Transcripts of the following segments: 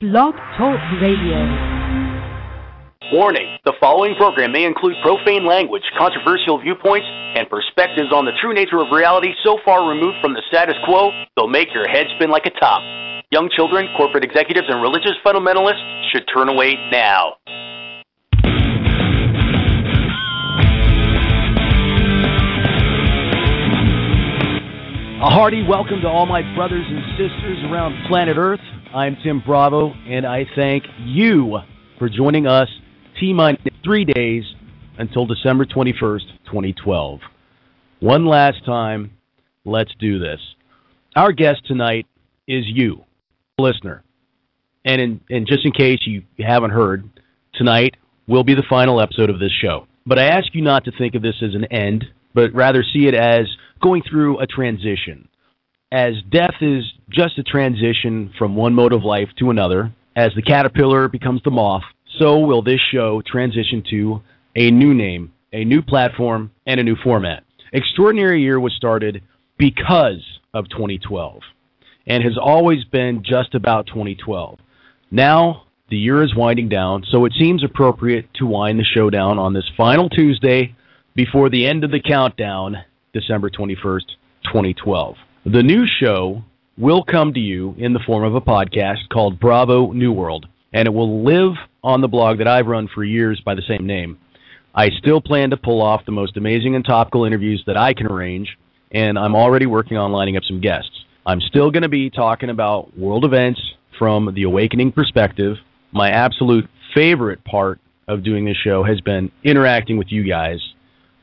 Blog Talk Radio. Warning, the following program may include profane language, controversial viewpoints, and perspectives on the true nature of reality so far removed from the status quo, they'll make your head spin like a top. Young children, corporate executives, and religious fundamentalists should turn away now. A hearty welcome to all my brothers and sisters around planet Earth. I'm Tim Bravo, and I thank you for joining us T-minus 3 days until December 21st, 2012. One last time, let's do this. Our guest tonight is you, listener. And just in case you haven't heard, tonight will be the final episode of this show. But I ask you not to think of this as an end, but rather see it as going through a transition. As death is just a transition from one mode of life to another, as the caterpillar becomes the moth, so will this show transition to a new name, a new platform, and a new format. Extraordinary Year was started because of 2012, and has always been just about 2012. Now, the year is winding down, so it seems appropriate to wind the show down on this final Tuesday before the end of the countdown, December 21st, 2012. The new show will come to you in the form of a podcast called Bravo New World, and it will live on the blog that I've run for years by the same name. I still plan to pull off the most amazing and topical interviews that I can arrange, and I'm already working on lining up some guests. I'm still going to be talking about world events from the awakening perspective. My absolute favorite part of doing this show has been interacting with you guys,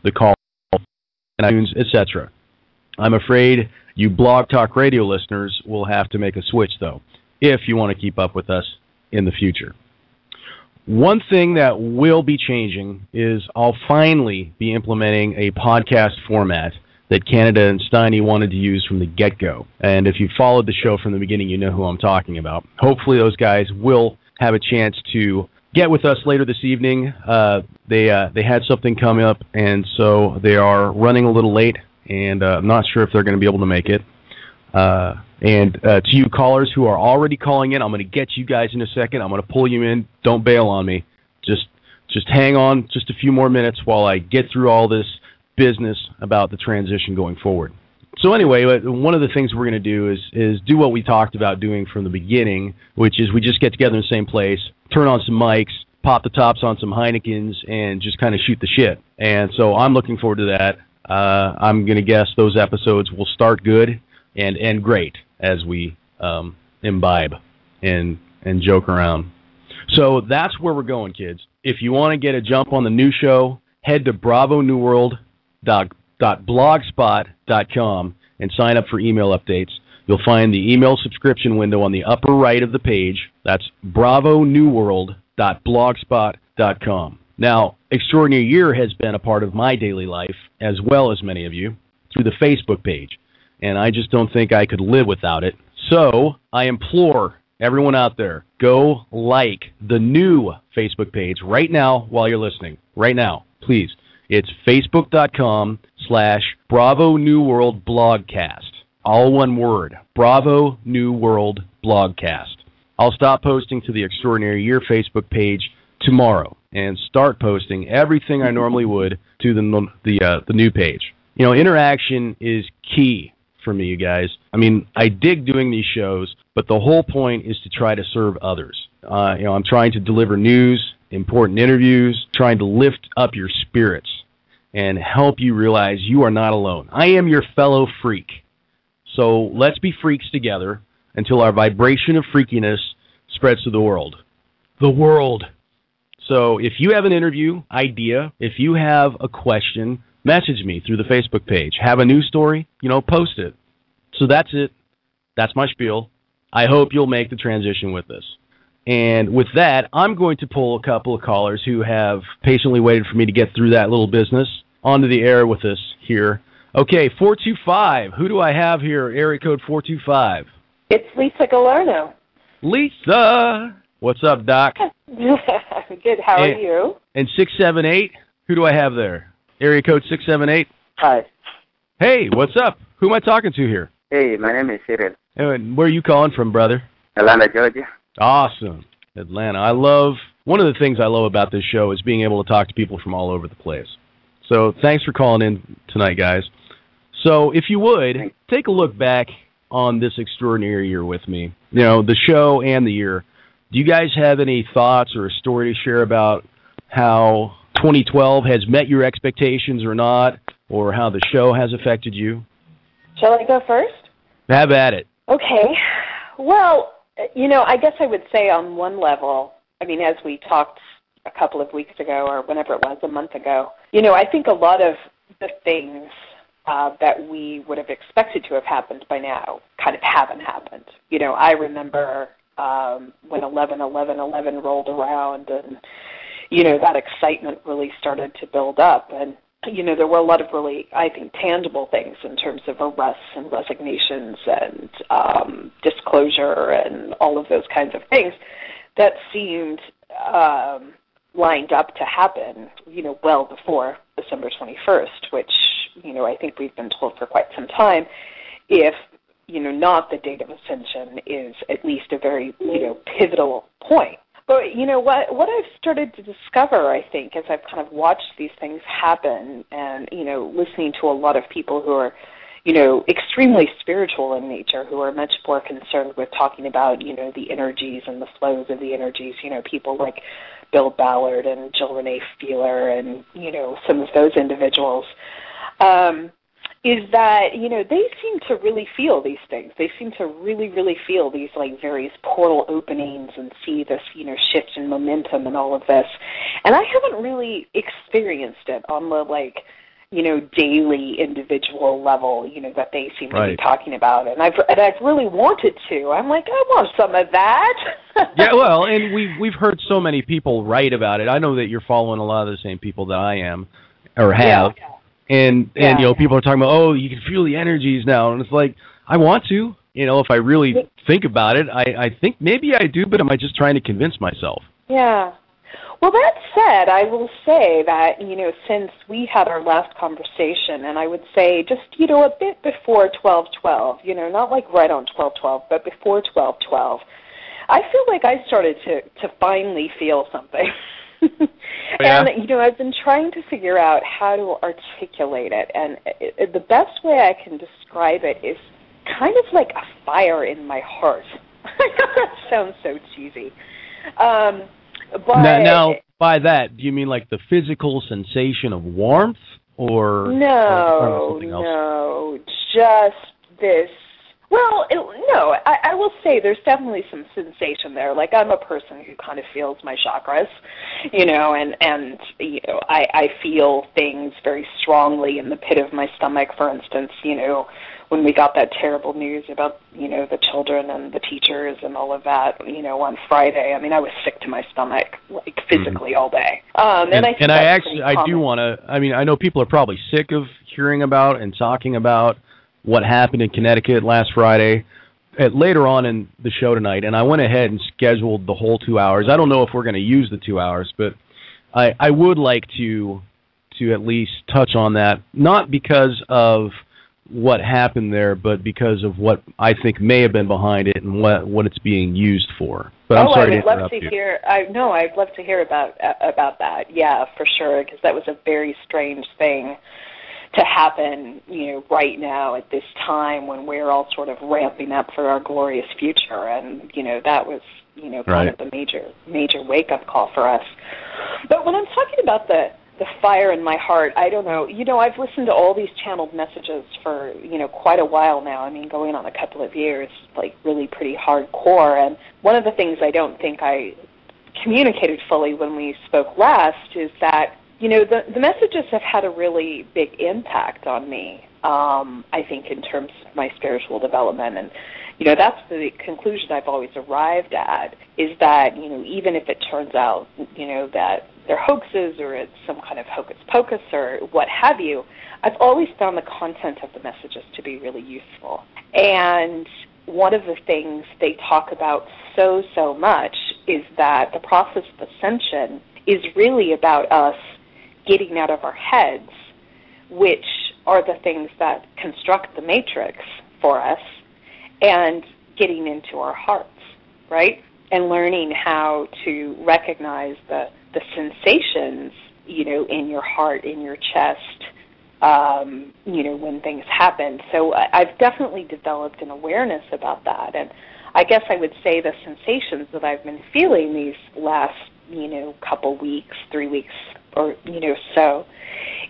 the call, and iTunes, etc. I'm afraid you Blog Talk Radio listeners will have to make a switch, though, if you want to keep up with us in the future. One thing that will be changing is I'll finally be implementing a podcast format that Canada and Steiny wanted to use from the get-go. And if you followed the show from the beginning, you know who I'm talking about. Hopefully those guys will have a chance to get with us later this evening. They had something come up, and so they are running a little late, and I'm not sure if they're going to be able to make it. And to you callers who are already calling in, I'm going to get you guys in a second. I'm going to pull you in. Don't bail on me. Just hang on just a few more minutes while I get through all this business about the transition going forward. So anyway, one of the things we're going to do is do what we talked about doing from the beginning, which is we just get together in the same place, turn on some mics, pop the tops on some Heinekens, and just kind of shoot the shit. And so I'm looking forward to that. I'm going to guess those episodes will start good and end great as we imbibe and joke around. So that's where we're going, kids. If you want to get a jump on the new show, head to bravonewworld.blogspot.com and sign up for email updates. You'll find the email subscription window on the upper right of the page. That's bravonewworld.blogspot.com. Now, Extraordinary Year has been a part of my daily life, as well as many of you, through the Facebook page. And I just don't think I could live without it. So I implore everyone out there, go like the new Facebook page right now while you're listening. Right now, please. It's facebook.com/Bravo New World Blogcast. All one word, Bravo New World Blogcast. I'll stop posting to the Extraordinary Year Facebook page tomorrow and start posting everything I normally would to the new page. You know, interaction is key for me, you guys. I mean, I dig doing these shows, but the whole point is to try to serve others. I'm trying to deliver news, important interviews, trying to lift up your spirits and help you realize you are not alone. I am your fellow freak. So let's be freaks together until our vibration of freakiness spreads to the world. The world. So if you have an interview idea, if you have a question, message me through the Facebook page. Have a news story, post it. So that's it. That's my spiel. I hope you'll make the transition with us. And with that, I'm going to pull a couple of callers who have patiently waited for me to get through that little business onto the air with us here. Okay, 425. Who do I have here? Area code 425. It's Lisa Galarno. Lisa! What's up, Doc? Good, how are you? And 678, who do I have there? Area code 678. Hi. Hey, what's up? Who am I talking to here? Hey, my name is Cyril. And where are you calling from, brother? Atlanta, Georgia. Awesome. Atlanta. One of the things I love about this show is being able to talk to people from all over the place. So thanks for calling in tonight, guys. So if you would, take a look back on this extraordinary year with me. You know, the show and the year. Do you guys have any thoughts or a story to share about how 2012 has met your expectations or not, or how the show has affected you? Shall I go first? Have at it. Okay. Well, I guess I would say on one level, as we talked a couple of weeks ago or whenever it was, a month ago, I think a lot of the things that we would have expected to have happened by now kind of haven't happened. I remember when 11/11/11 rolled around and, that excitement really started to build up. And, there were a lot of really, I think, tangible things in terms of arrests and resignations and disclosure and all of those kinds of things that seemed lined up to happen, well before December 21st, which, I think we've been told for quite some time, if, not the date of ascension, is at least a very, pivotal point. But, what I've started to discover, I think, as I've kind of watched these things happen and, listening to a lot of people who are, extremely spiritual in nature, who are much more concerned with talking about, the energies and the flows of the energies, people like Bill Ballard and Jill Renee Feeler and, some of those individuals, is that, they seem to really feel these things. They seem to really, really feel these, like, various portal openings and see this, shift in momentum and all of this. And I haven't really experienced it on the, like, daily individual level, that they seem to be talking about. And I've really wanted to. I'm like, I want some of that. Yeah, well, and we've heard so many people write about it. I know that you're following a lot of the same people that I am or have. Yeah. And people are talking about, oh, you can feel the energies now. And it's like, I want to. If I really think about it, I think maybe I do, but am I just trying to convince myself? Yeah. Well, that said, I will say that, since we had our last conversation, and I would say just, a bit before 12/12, not like right on 12/12, but before 12/12, I feel like I started to finally feel something. Yeah. And, I've been trying to figure out how to articulate it, and the best way I can describe it is kind of like a fire in my heart. I know that sounds so cheesy. But now, by that, do you mean like the physical sensation of warmth, or something else? No, just this. Well, no, I will say there's definitely some sensation there. Like, I'm a person who kind of feels my chakras, and I feel things very strongly in the pit of my stomach, for instance, when we got that terrible news about, the children and the teachers and all of that, on Friday. I was sick to my stomach, like, physically all day. I do want to, I know people are probably sick of hearing about and talking about what happened in Connecticut last Friday, later on in the show tonight, and I went ahead and scheduled the whole 2 hours. I don't know if we're going to use the 2 hours, but I would like to at least touch on that, not because of what happened there, but because of what I think may have been behind it and what it's being used for. But I'm sorry to interrupt you. I'd love to hear about that. Yeah, for sure, because that was a very strange thing to happen, right now at this time when we're all sort of ramping up for our glorious future, and that was, kind of the major wake-up call for us. But when I'm talking about the fire in my heart, I don't know. I've listened to all these channeled messages for, quite a while now. Going on a couple of years, like really pretty hardcore. And one of the things I don't think I communicated fully when we spoke last is that, the messages have had a really big impact on me, I think, in terms of my spiritual development. And, that's the conclusion I've always arrived at, is that, even if it turns out, that they're hoaxes or it's some kind of hocus pocus or what have you, I've always found the content of the messages to be really useful. And one of the things they talk about so much is that the process of ascension is really about us getting out of our heads, which are the things that construct the matrix for us, and getting into our hearts, right? and learning how to recognize the sensations, in your heart, in your chest, when things happen. So I've definitely developed an awareness about that. And I guess I would say the sensations that I've been feeling these last, couple weeks, 3 weeks, or, so,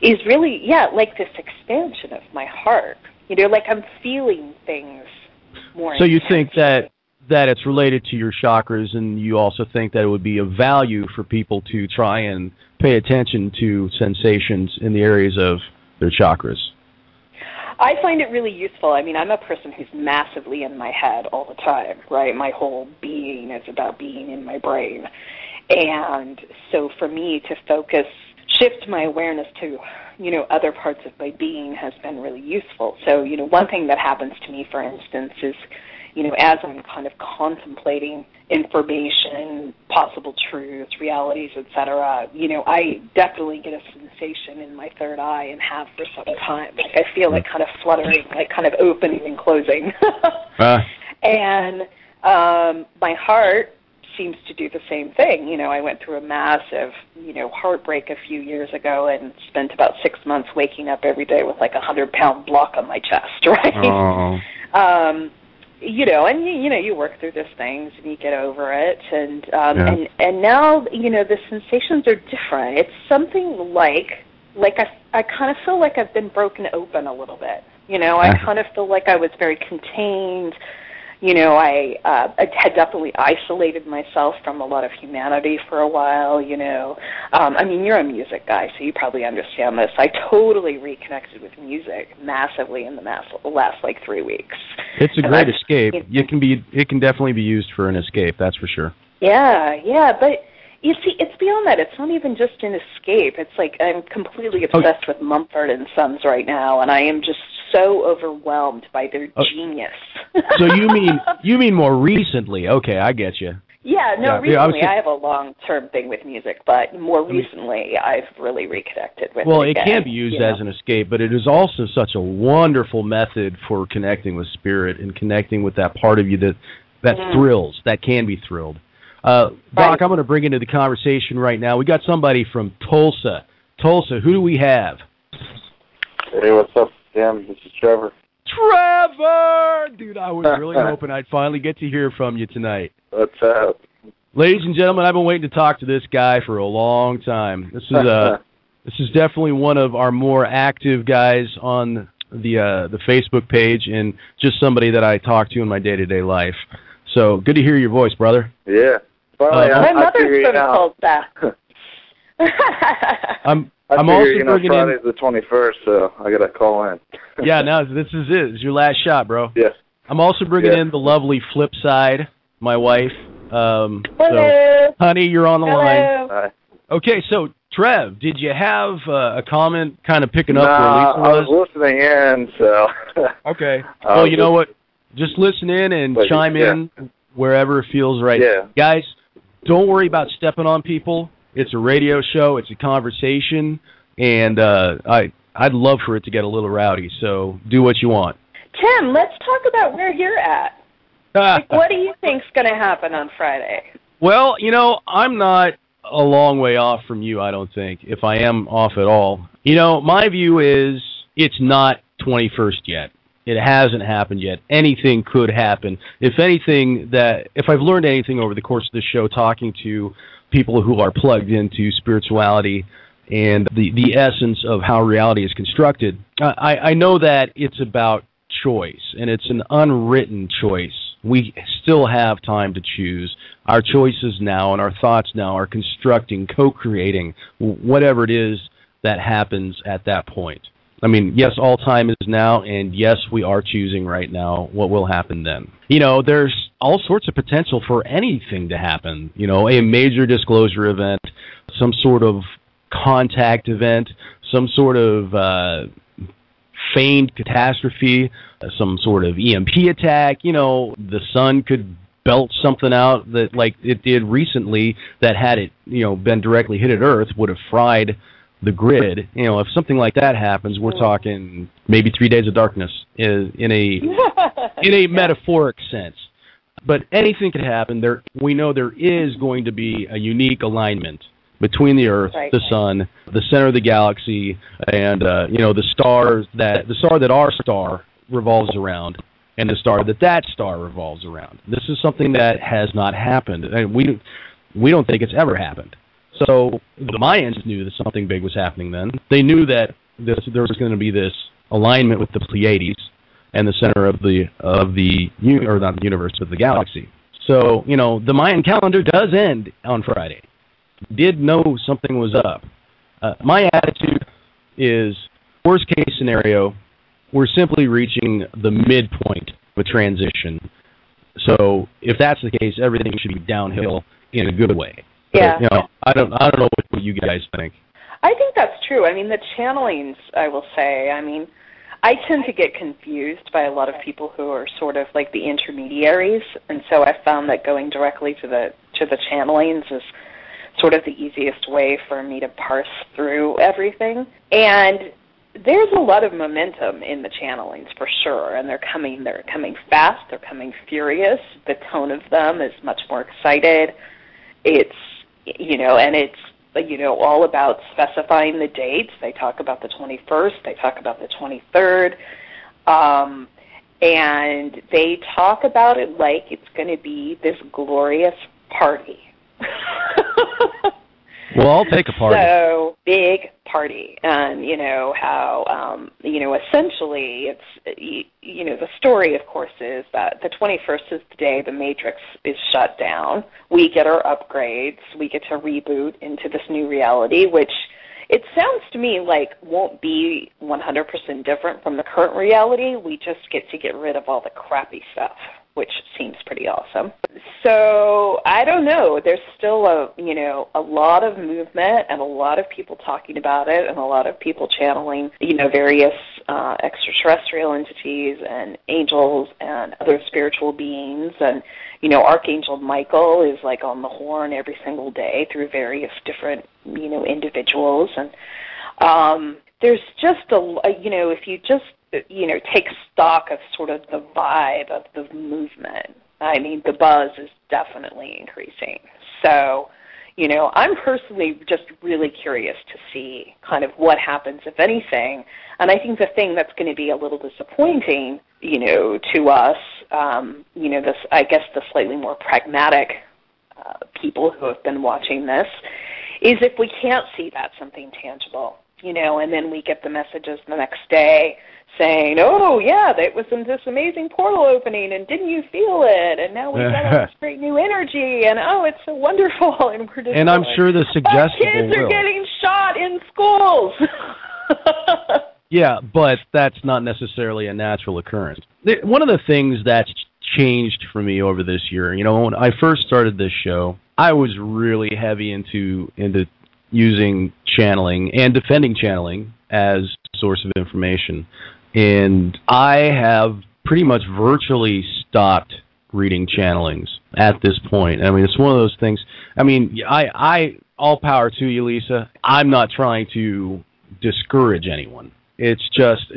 is really, like this expansion of my heart. Like I'm feeling things more. So you think that it's related to your chakras, and you also think that it would be of value for people to try and pay attention to sensations in the areas of their chakras? I find it really useful. I mean, I'm a person who's massively in my head all the time, right? My whole being is about being in my brain. And so for me to shift my awareness to, other parts of my being has been really useful. So, one thing that happens to me, for instance, is, as I'm kind of contemplating information, possible truths, realities, etc., I definitely get a sensation in my third eye and have for some time. Like I feel it kind of fluttering, like kind of opening and closing. And my heart seems to do the same thing. I went through a massive, heartbreak a few years ago and spent about 6 months waking up every day with like a 100-pound block on my chest, right? Oh. And you work through these things and you get over it, and now the sensations are different. It's something like I kind of feel like I've been broken open a little bit. I kind of feel like I was very contained. I had definitely isolated myself from a lot of humanity for a while, I mean, you're a music guy, so you probably understand this. I totally reconnected with music massively in the last, 3 weeks. It's a great escape. It can definitely be used for an escape, that's for sure. Yeah, but you see, it's beyond that. It's not even just an escape. It's like I'm completely obsessed with Mumford and Sons right now, and I am just so overwhelmed by their genius. So you mean more recently? Okay, I get you. Recently I have a long-term thing with music, but more recently I've really reconnected with it. Well, it can be used as an escape, but it is also such a wonderful method for connecting with spirit and connecting with that part of you that thrills, that can be thrilled. Doc, I'm going to bring into the conversation right now. We got somebody from Tulsa. Tulsa, who do we have? Hey, what's up, Tim? This is Trevor. Trevor! Dude, I was really hoping I'd finally get to hear from you tonight. What's up? Ladies and gentlemen, I've been waiting to talk to this guy for a long time. This is definitely one of our more active guys on the Facebook page, and just somebody that I talk to in my day-to-day life. So, good to hear your voice, brother. Yeah. Finally, my mother's from Tulsa. I'm also bringing Friday's the 21st, so I got to call in. Yeah, no, this is it. It's your last shot, bro. Yeah. I'm also bringing in the lovely Flipside, my wife. Hello. So, honey, you're on the Hello. line. Hi. Okay, so, Trev, did you have a comment kind of picking up where Lisa was? I was listening in, so... Okay. Well, you know what? Just listen in and chime in wherever it feels right. Yeah. Guys, don't worry about stepping on people. It's a radio show. It's a conversation. And I'd love for it to get a little rowdy, so do what you want. Tim, let's talk about where you're at. What do you think's going to happen on Friday? Well, I'm not a long way off from you, I don't think, if I am off at all. My view is it's not 21st yet. It hasn't happened yet. Anything could happen. If I've learned anything over the course of the show talking to people who are plugged into spirituality and the essence of how reality is constructed, I know that it's about choice, and it's an unwritten choice. We still have time to choose. Our choices now and our thoughts now are constructing, co-creating whatever it is that happens at that point. I mean, yes, all time is now, and yes, we are choosing right now what will happen then. There's all sorts of potential for anything to happen. A major disclosure event, some sort of contact event, some sort of feigned catastrophe, some sort of EMP attack. The sun could belt something out that, like it did recently, that had it, been directly hit at Earth, would have fried the grid. If something like that happens, we're talking maybe 3 days of darkness in a metaphoric sense. But anything could happen. We know there is going to be a unique alignment between the Earth, the Sun, the center of the galaxy, and the star that our star revolves around, and the star that star revolves around. This is something that has not happened, and we don't think it's ever happened. So the Mayans knew that something big was happening then. They knew that there was going to be this alignment with the Pleiades and the center of the universe, but the galaxy. So, the Mayan calendar does end on Friday. Did know something was up. My attitude is, worst case scenario, we're simply reaching the midpoint of a transition. So if that's the case, everything should be downhill in a good way. Yeah. But, I don't know what you guys think. I think that's true. I mean, the channelings, I will say, I tend to get confused by a lot of people who are sort of like the intermediaries, and so I found that going directly to the channelings is sort of the easiest way for me to parse through everything. And there's a lot of momentum in the channelings for sure, and they're coming fast, they're coming furious. The tone of them is much more excited. It's all about specifying the dates. They talk about the 21st, they talk about the 23rd, and they talk about it like it's going to be this glorious party. Well, I'll take a party. So, big party. And, how, essentially it's, the story, of course, is that the 21st is the day the Matrix is shut down. We get our upgrades. We get to reboot into this new reality, which it sounds to me like won't be 100% different from the current reality. We just get to get rid of all the crappy stuff, which seems pretty awesome. So I don't know. There's still a lot of movement and a lot of people talking about it and a lot of people channeling, various extraterrestrial entities and angels and other spiritual beings. And, Archangel Michael is like on the horn every single day through various different, individuals. And there's just if you just take stock of sort of the vibe of the movement. I mean, the buzz is definitely increasing. So, I'm personally just really curious to see kind of what happens, if anything. And I think the thing that's going to be a little disappointing, to us, the slightly more pragmatic people who have been watching this, is if we can't see that something tangible, and then we get the messages the next day saying, oh, yeah, that was this amazing portal opening, and didn't you feel it? And now we've got all this great new energy, and oh, it's so wonderful. And we're just I'm sure the suggestible kids are getting shot in schools. Yeah, but that's not necessarily a natural occurrence. One of the things that's changed for me over this year, when I first started this show, I was really heavy into using channeling and defending channeling as a source of information. And I have pretty much virtually stopped reading channelings at this point. I mean, it's one of those things. I mean, I all power to you, Lisa. I'm not trying to discourage anyone. It's just,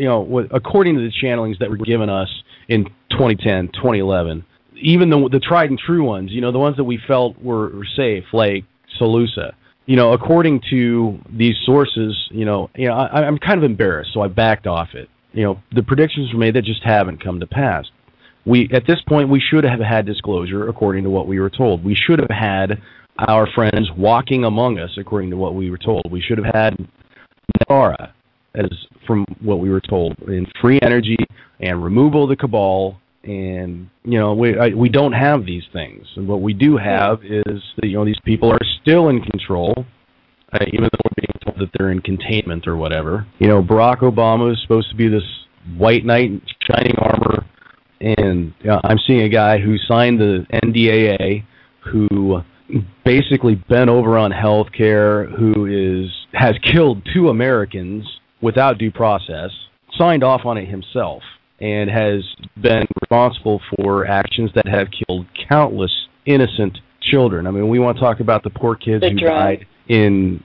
according to the channelings that were given us in 2010, 2011, even the tried and true ones, the ones that we felt were safe, like Salusa, according to these sources, I'm kind of embarrassed, so I backed off it. The predictions were made that just haven't come to pass. At this point, we should have had disclosure according to what we were told. We should have had our friends walking among us according to what we were told. We should have had Nara, as from what we were told, in free energy and removal of the cabal. And we don't have these things. And what we do have is that these people are still in control, even though we're being told that they're in containment or whatever. Barack Obama is supposed to be this white knight in shining armor, and I'm seeing a guy who signed the NDAA, who basically bent over on health care, who has killed 2 Americans without due process, signed off on it himself, and has been responsible for actions that have killed countless innocent children. I mean, we want to talk about the poor kids who died in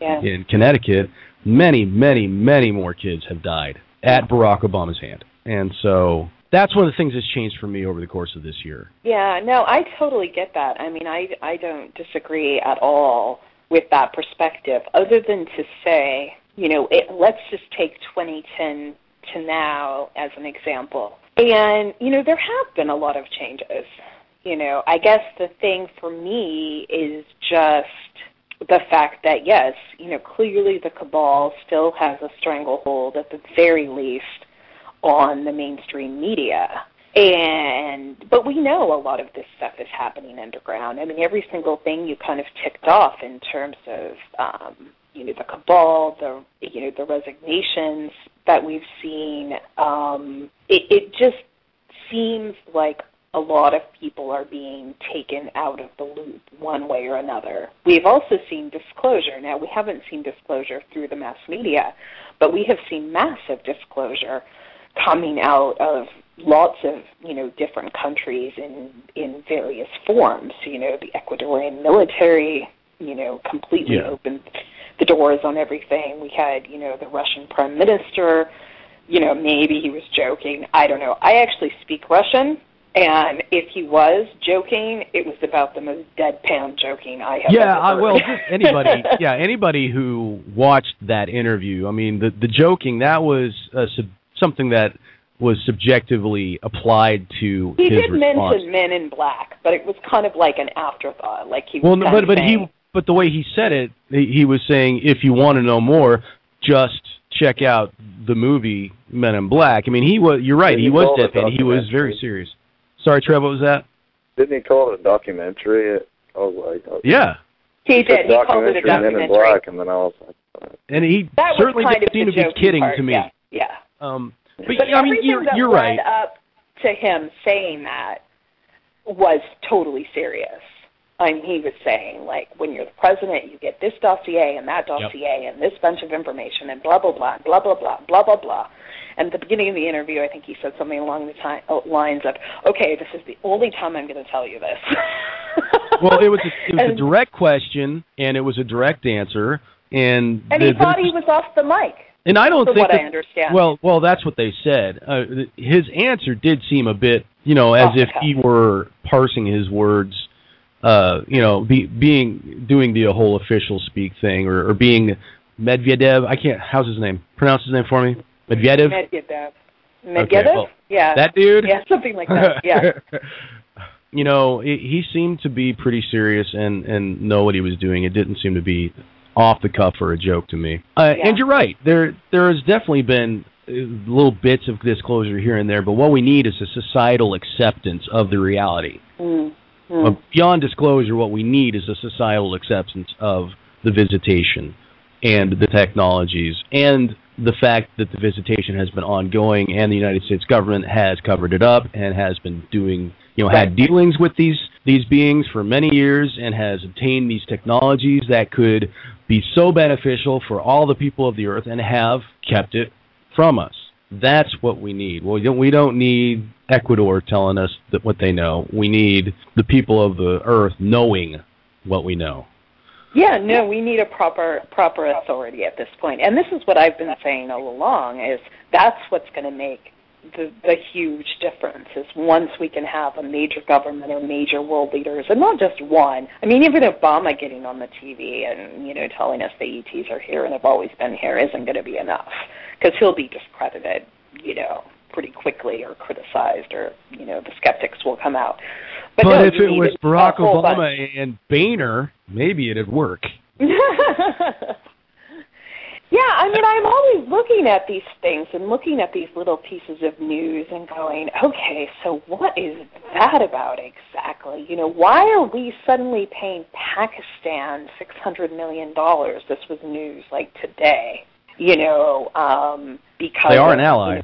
Connecticut. Many, many, many more kids have died at Barack Obama's hand. And so that's one of the things that's changed for me over the course of this year. Yeah, no, I totally get that. I mean, I don't disagree at all with that perspective, other than to say, let's just take 2010 to now as an example. And, there have been a lot of changes. I guess the thing for me is just the fact that, yes, clearly the cabal still has a stranglehold, at the very least, on the mainstream media. But we know a lot of this stuff is happening underground. I mean, every single thing you kind of ticked off in terms of, the cabal, the resignations that we've seen, it just seems like a lot of people are being taken out of the loop one way or another. We've also seen disclosure. Now, we haven't seen disclosure through the mass media, but we have seen massive disclosure coming out of lots of, different countries in various forms. The Ecuadorian military, completely opened the doors on everything. We had, the Russian prime minister, maybe he was joking. I don't know. I actually speak Russian, and if he was joking, it was about the most deadpan joking I have ever heard. Well, just anybody who watched that interview, I mean, the joking, that was something that was subjectively applied to his response. He did mention Men in Black, but it was kind of like an afterthought, like he was but the way he said it, he was saying, if you want to know more, just check out the movie Men in Black. I mean, you're right, he was deadpan. He was very serious. Sorry, Trev, what was that? Didn't he call it a documentary? Yeah. He did. He called it a documentary. Men in Black, and then I was like... And he certainly didn't seem to be kidding to me. Yeah. But I mean, you're right. Everything that led up to him saying that was totally serious. I mean, he was saying, like, when you're the president, you get this dossier and that dossier and this bunch of information and blah, blah, blah, blah, blah, blah, blah, blah, blah. And at the beginning of the interview, I think he said something along the lines of, okay, this is the only time I'm going to tell you this. Well, it was a direct question, and it was a direct answer. And he thought he was off the mic. And I don't think I understand. Well, that's what they said. His answer did seem a bit, as if he were parsing his words, doing the whole official speak thing, or being Medvedev. How's his name? Pronounce his name for me. Medvedev? Medvedev? Okay, well, yeah. That dude? Yeah, something like that, yeah. He seemed to be pretty serious and know what he was doing. It didn't seem to be off the cuff or a joke to me. And you're right. There has definitely been little bits of disclosure here and there, but what we need is a societal acceptance of the reality. Beyond disclosure, what we need is a societal acceptance of the visitation and the technologies and the fact that the visitation has been ongoing and the United States government has covered it up and has been doing, had dealings with these beings for many years and has obtained these technologies that could be so beneficial for all the people of the earth and have kept it from us. That's what we need. Well, we don't need Ecuador telling us what they know. We need the people of the earth knowing what we know. Yeah, no, we need a proper authority at this point. And this is what I've been saying all along, is that's what's going to make the huge difference, is once we can have a major government or major world leaders, and not just one. I mean, even Obama getting on the TV and, telling us the ETs are here and have always been here isn't going to be enough, because he'll be discredited, pretty quickly, or criticized, or, the skeptics will come out. But no, if it was Barack Obama and Boehner, maybe it'd work. Yeah, I mean, I'm always looking at these things and looking at these little pieces of news and going, okay, so what is that about exactly? Why are we suddenly paying Pakistan $600 million? This was news like today, because they are an ally.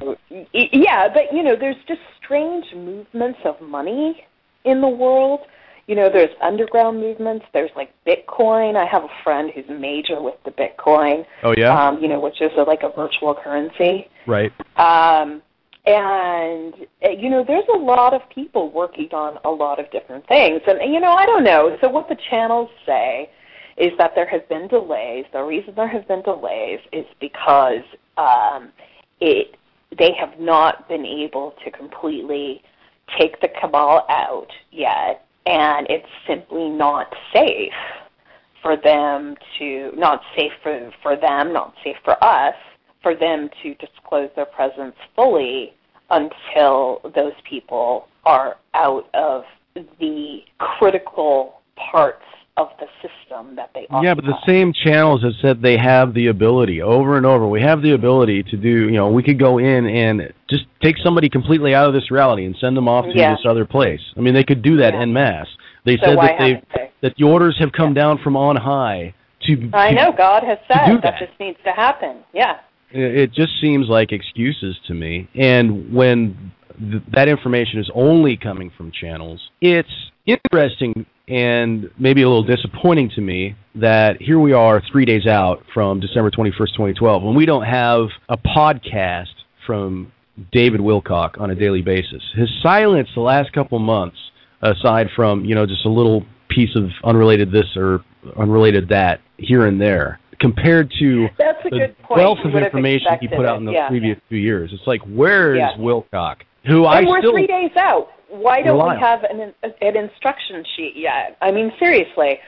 Yeah, but, there's just strange movements of money in the world. There's underground movements. There's like Bitcoin. I have a friend who's major with the Bitcoin. Oh, yeah? Which is like a virtual currency. Right. And, there's a lot of people working on a lot of different things. And, I don't know. So what the channels say is that there have been delays. The reason there have been delays is because they have not been able to completely take the cabal out yet, and it's simply not safe for them to, not safe for them, not safe for us, for them to disclose their presence fully until those people are out of the critical parts of the system that they occupy. Yeah, but the same channels have said they have the ability over and over. We have the ability to do, we could go in and just take somebody completely out of this reality and send them off to this other place. I mean, they could do that en masse. They said that the orders have come down from on high I know, God has said that this needs to happen. Yeah. It just seems like excuses to me. And when that information is only coming from channels, it's interesting and maybe a little disappointing to me that here we are 3 days out from December 21st, 2012, and we don't have a podcast from David Wilcock on a daily basis. His silence the last couple months, aside from, just a little piece of unrelated this or unrelated that here and there, compared to the wealth of information he put out in the previous 2 years. It's like, where is Wilcock? And we're 3 days out. Why don't we have an instruction sheet yet? I mean, seriously.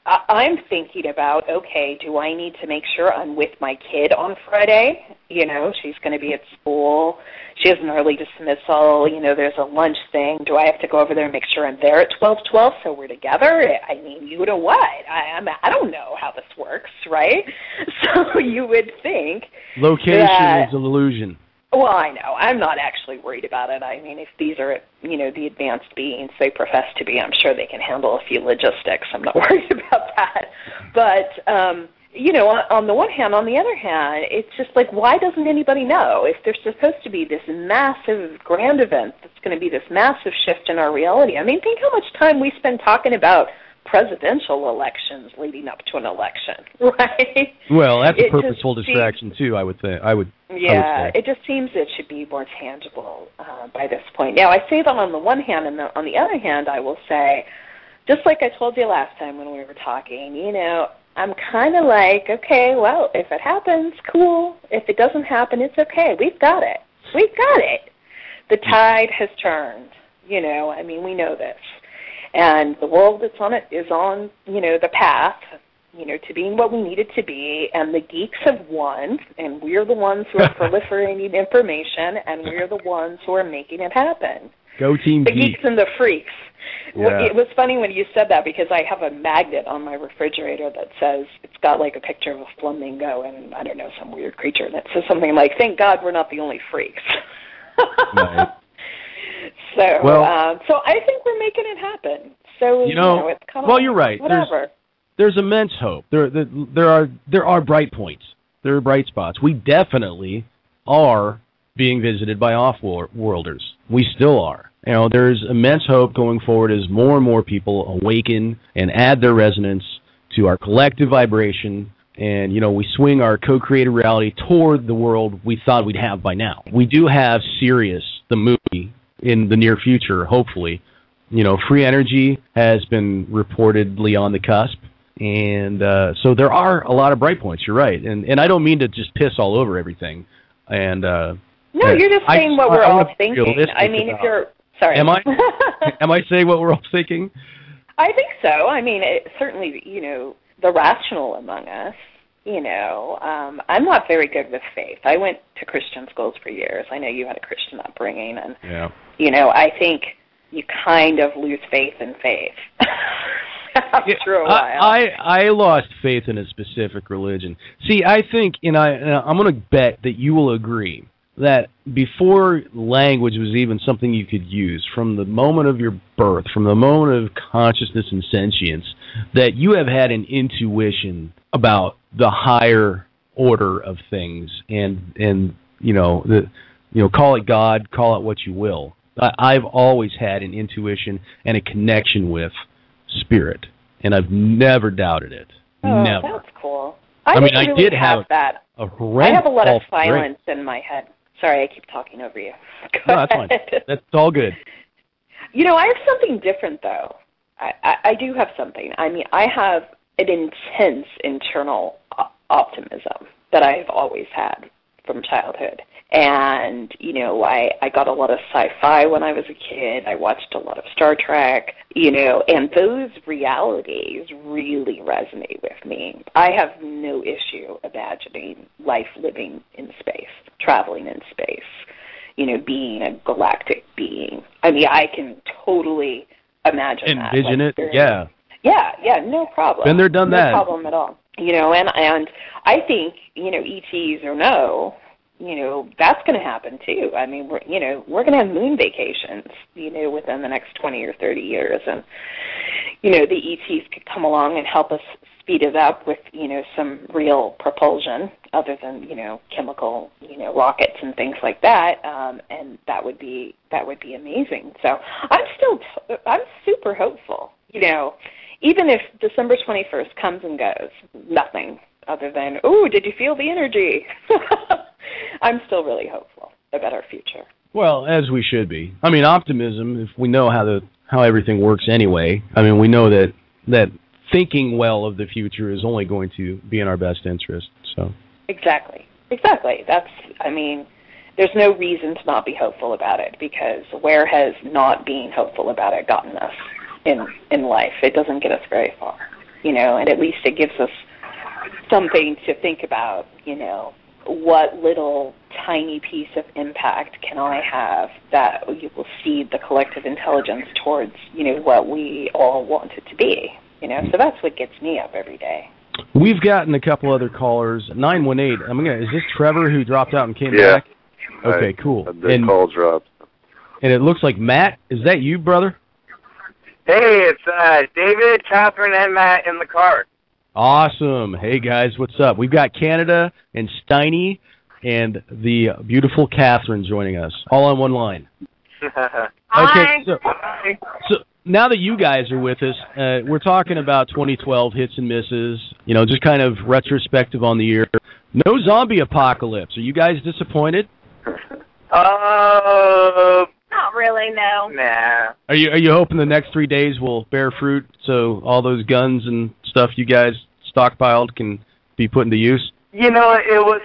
I'm thinking about, okay, do I need to make sure I'm with my kid on Friday? She's going to be at school. She has an early dismissal. There's a lunch thing. Do I have to go over there and make sure I'm there at 12:12 so we're together? I mean, you know what? I don't know how this works, right? So you would think location is an illusion. Well, I know. I'm not actually worried about it. I mean, if these are, the advanced beings they profess to be, I'm sure they can handle a few logistics. I'm not worried about that. But, on the one hand, on the other hand, it's just like, why doesn't anybody know? If there's supposed to be this massive grand event that's going to be this massive shift in our reality, I mean, think how much time we spend talking about presidential elections leading up to an election, right? Well, that's a purposeful distraction too, I would think. Yeah, it just seems it should be more tangible by this point. Now, I say that on the one hand, and on the other hand, I will say, just like I told you last time when we were talking, I'm kind of like, okay, well, if it happens, cool. If it doesn't happen, it's okay. We've got it. We've got it. The tide has turned. I mean, we know this. And the world that's on it is on, the path, to being what we need it to be. And the geeks have won, and we're the ones who are proliferating information, and we're the ones who are making it happen. Go Team The geeks and the freaks. Yeah. It was funny when you said that because I have a magnet on my refrigerator that says, it's got like a picture of a flamingo and, I don't know, some weird creature that says something like, thank God we're not the only freaks. Right. So I think we're making it happen. So it's kind of you're right. Whatever. There's immense hope. There are bright points. There are bright spots. We definitely are being visited by off-worlders. We still are. There's immense hope going forward as more and more people awaken and add their resonance to our collective vibration. And, we swing our co-created reality toward the world we thought we'd have by now. We do have Sirius, the movie, in the near future, hopefully. Free energy has been reportedly on the cusp. And so there are a lot of bright points, you're right. And I don't mean to just piss all over everything. And no, you're just saying what we're all thinking. I mean, if you're... Sorry. Am I? Am I saying what we're all thinking? I think so. I mean, certainly, the rational among us, I'm not very good with faith. I went to Christian schools for years. I know you had a Christian upbringing. And, I think you kind of lose faith in faith after a while. I lost faith in a specific religion. See, I think, I'm going to bet that you will agree that before language was even something you could use, from the moment of your birth, from the moment of consciousness and sentience, that you have had an intuition about the higher order of things, and call it God, call it what you will. I've always had an intuition and a connection with spirit, and I've never doubted it. Oh, never. That's cool. I did have that. I have a lot of silence in my head. Sorry, I keep talking over you. No, that's fine. That's all good. I have something different, though. I do have something. I mean, I have an intense internal optimism that I have always had. from childhood. And, you know, I got a lot of sci-fi when I was a kid. I watched a lot of Star Trek, you know, and those realities really resonate with me. I have no issue imagining life living in space, traveling in space, you know, being a galactic being. I mean, I can totally imagine that. Envision it, yeah. Yeah, no problem. Been there, done that. No problem at all. You know, and I think, you know, ETs or no, you know, that's going to happen too. I mean, we're going to have moon vacations, you know, within the next 20 or 30 years. And, you know, the ETs could come along and help us speed it up with, you know, some real propulsion other than, you know, chemical, you know, rockets and things like that. And that would be amazing. So I'm super hopeful, you know, even if December 21st comes and goes, nothing other than, oh, did you feel the energy? I'm still really hopeful about our future. Well, as we should be. I mean, optimism, if we know how everything works anyway, I mean, we know that thinking well of the future is only going to be in our best interest. So Exactly. I mean, there's no reason to not be hopeful about it, because where has not being hopeful about it gotten us in life? It doesn't get us very far, you know, and at least it gives us something to think about, you know, what little tiny piece of impact can I have that you will seed the collective intelligence towards, you know, what we all want it to be, you know. So that's what gets me up every day. We've gotten a couple other callers. 918. Is this Trevor who dropped out and came back? Okay, cool. The call dropped. And it looks like Matt. Is that you, brother? Hey, it's David, Kathryn, and Matt in the car. Awesome. Hey, guys, what's up? We've got Canada and Steiny and the beautiful Kathryn joining us, all on one line. Hi. Okay, so now that you guys are with us, we're talking about 2012 hits and misses, you know, just kind of retrospective on the year. No zombie apocalypse. Are you guys disappointed? Not really, no. Nah. Are you hoping the next 3 days will bear fruit, so all those guns and stuff you guys stockpiled can be put into use? You know, it was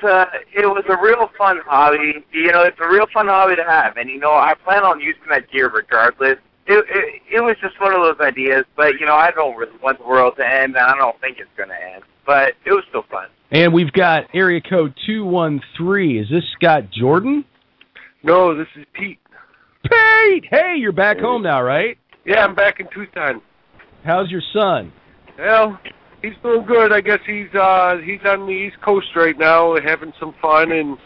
a real fun hobby. You know, it's a real fun hobby to have, and you know, I plan on using that gear regardless. It was just one of those ideas, but you know, I don't really want the world to end, and I don't think it's going to end. But it was still fun. And we've got area code 213. Is this Scott Jordan? No, this is Pete. Pete! Hey, you're back home now, right? Yeah, I'm back in Tucson. How's your son? Well, he's doing good. I guess he's on the East Coast right now, having some fun and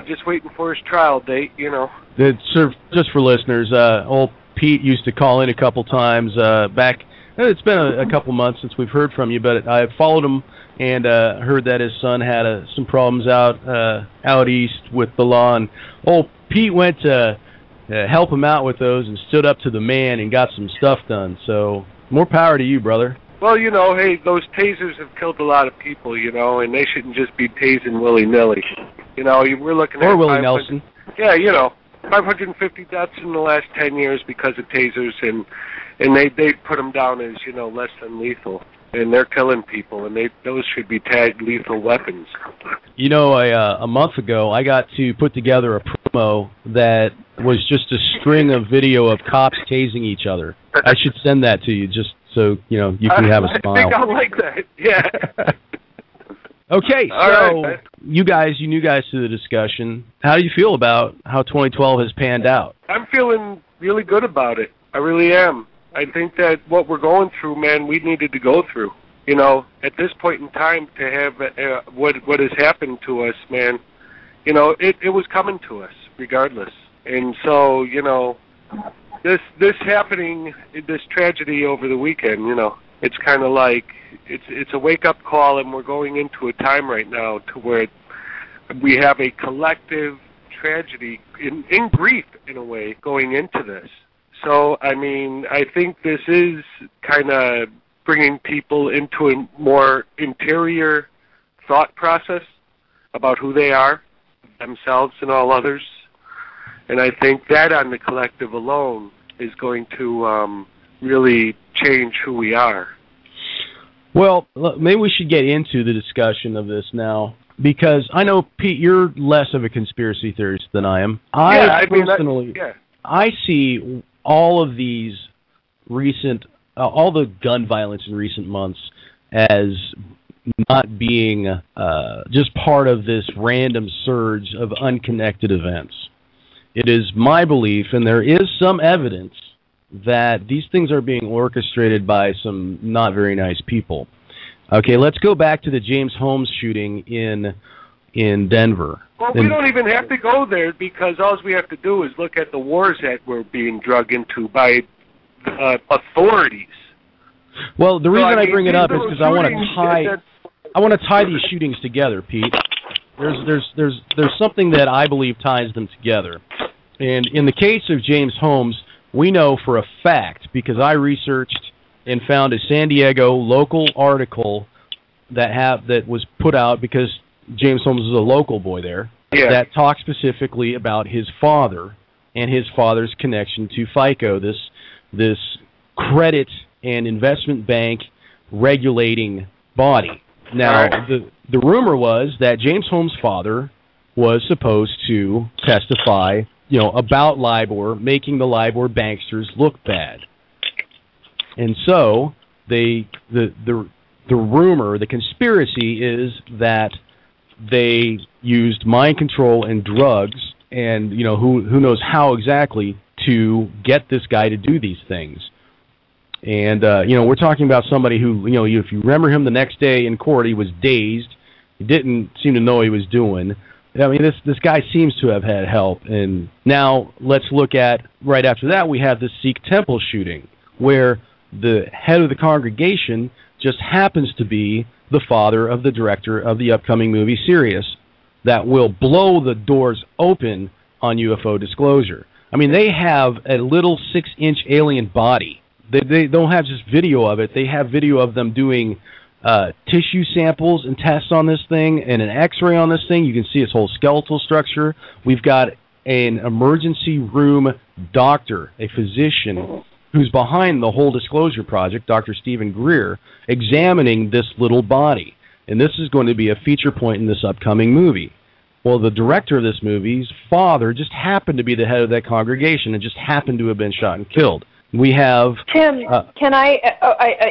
just waiting for his trial date. You know. Just for listeners, old Pete used to call in a couple times back. It's been a couple months since we've heard from you, but I followed him and heard that his son had some problems out east with the law. And old Pete went to help him out with those and stood up to the man and got some stuff done. So more power to you, brother. Well, you know, hey, those tasers have killed a lot of people, you know, and they shouldn't just be tasing willy-nilly. You know, we're looking at... Or Willie Nelson. Yeah, you know, 550 deaths in the last 10 years because of tasers, and they put them down as, you know, less than lethal. And they're killing people, and those should be tagged lethal weapons. You know, a month ago, I got to put together a promo that was just a string of video of cops tasing each other. I should send that to you just so, you know, you can have a smile. I think I'll like that, yeah. Okay, so you new guys to the discussion. How do you feel about how 2012 has panned out? I'm feeling really good about it. I really am. I think that what we're going through, man, we needed to go through. You know, at this point in time, to have what has happened to us, man, you know, it was coming to us regardless. And so, you know, this happening, this tragedy over the weekend, you know, it's kind of like it's a wake-up call, and we're going into a time right now to where we have a collective tragedy in grief, in a way, going into this. So, I mean, I think this is kind of bringing people into a more interior thought process about who they are, themselves and all others. And I think that on the collective alone is going to really change who we are. Well, maybe we should get into the discussion of this now. Because I know, Pete, you're less of a conspiracy theorist than I am. I see all of these all the gun violence in recent months as not being just part of this random surge of unconnected events. It is my belief, and there is some evidence, that these things are being orchestrated by some not very nice people. Okay, let's go back to the James Holmes shooting in Denver. Well, we don't even have to go there, because all we have to do is look at the wars that we're being drug into by authorities. Well, the reason I bring it up is because I want to tie these shootings together, Pete. There's something that I believe ties them together. And in the case of James Holmes, we know for a fact, because I researched and found a San Diego local article that was put out, because James Holmes is a local boy there, that talks specifically about his father and his father's connection to FICO, this credit and investment bank regulating body. Now, the rumor was that James Holmes' father was supposed to testify, about LIBOR, making the LIBOR banksters look bad. And so the rumor, the conspiracy is that they used mind control and drugs, and who knows how exactly, to get this guy to do these things. And we're talking about somebody who, if you remember him the next day in court, he was dazed. He didn't seem to know what he was doing. I mean, this guy seems to have had help. And now let's look at, right after that, we have the Sikh temple shooting, where the head of the congregation just happens to be the father of the director of the upcoming movie Sirius, that will blow the doors open on UFO disclosure. I mean, they have a little 6-inch alien body. They don't have just video of it. They have video of them doing tissue samples and tests on this thing, and an X-ray on this thing. You can see its whole skeletal structure. We've got an emergency room doctor, a physician, who's behind the whole disclosure project, Dr. Stephen Greer, examining this little body. And this is going to be a feature point in this upcoming movie. Well, the director of this movie's father just happened to be the head of that congregation and just happened to have been shot and killed. We have... Tim, can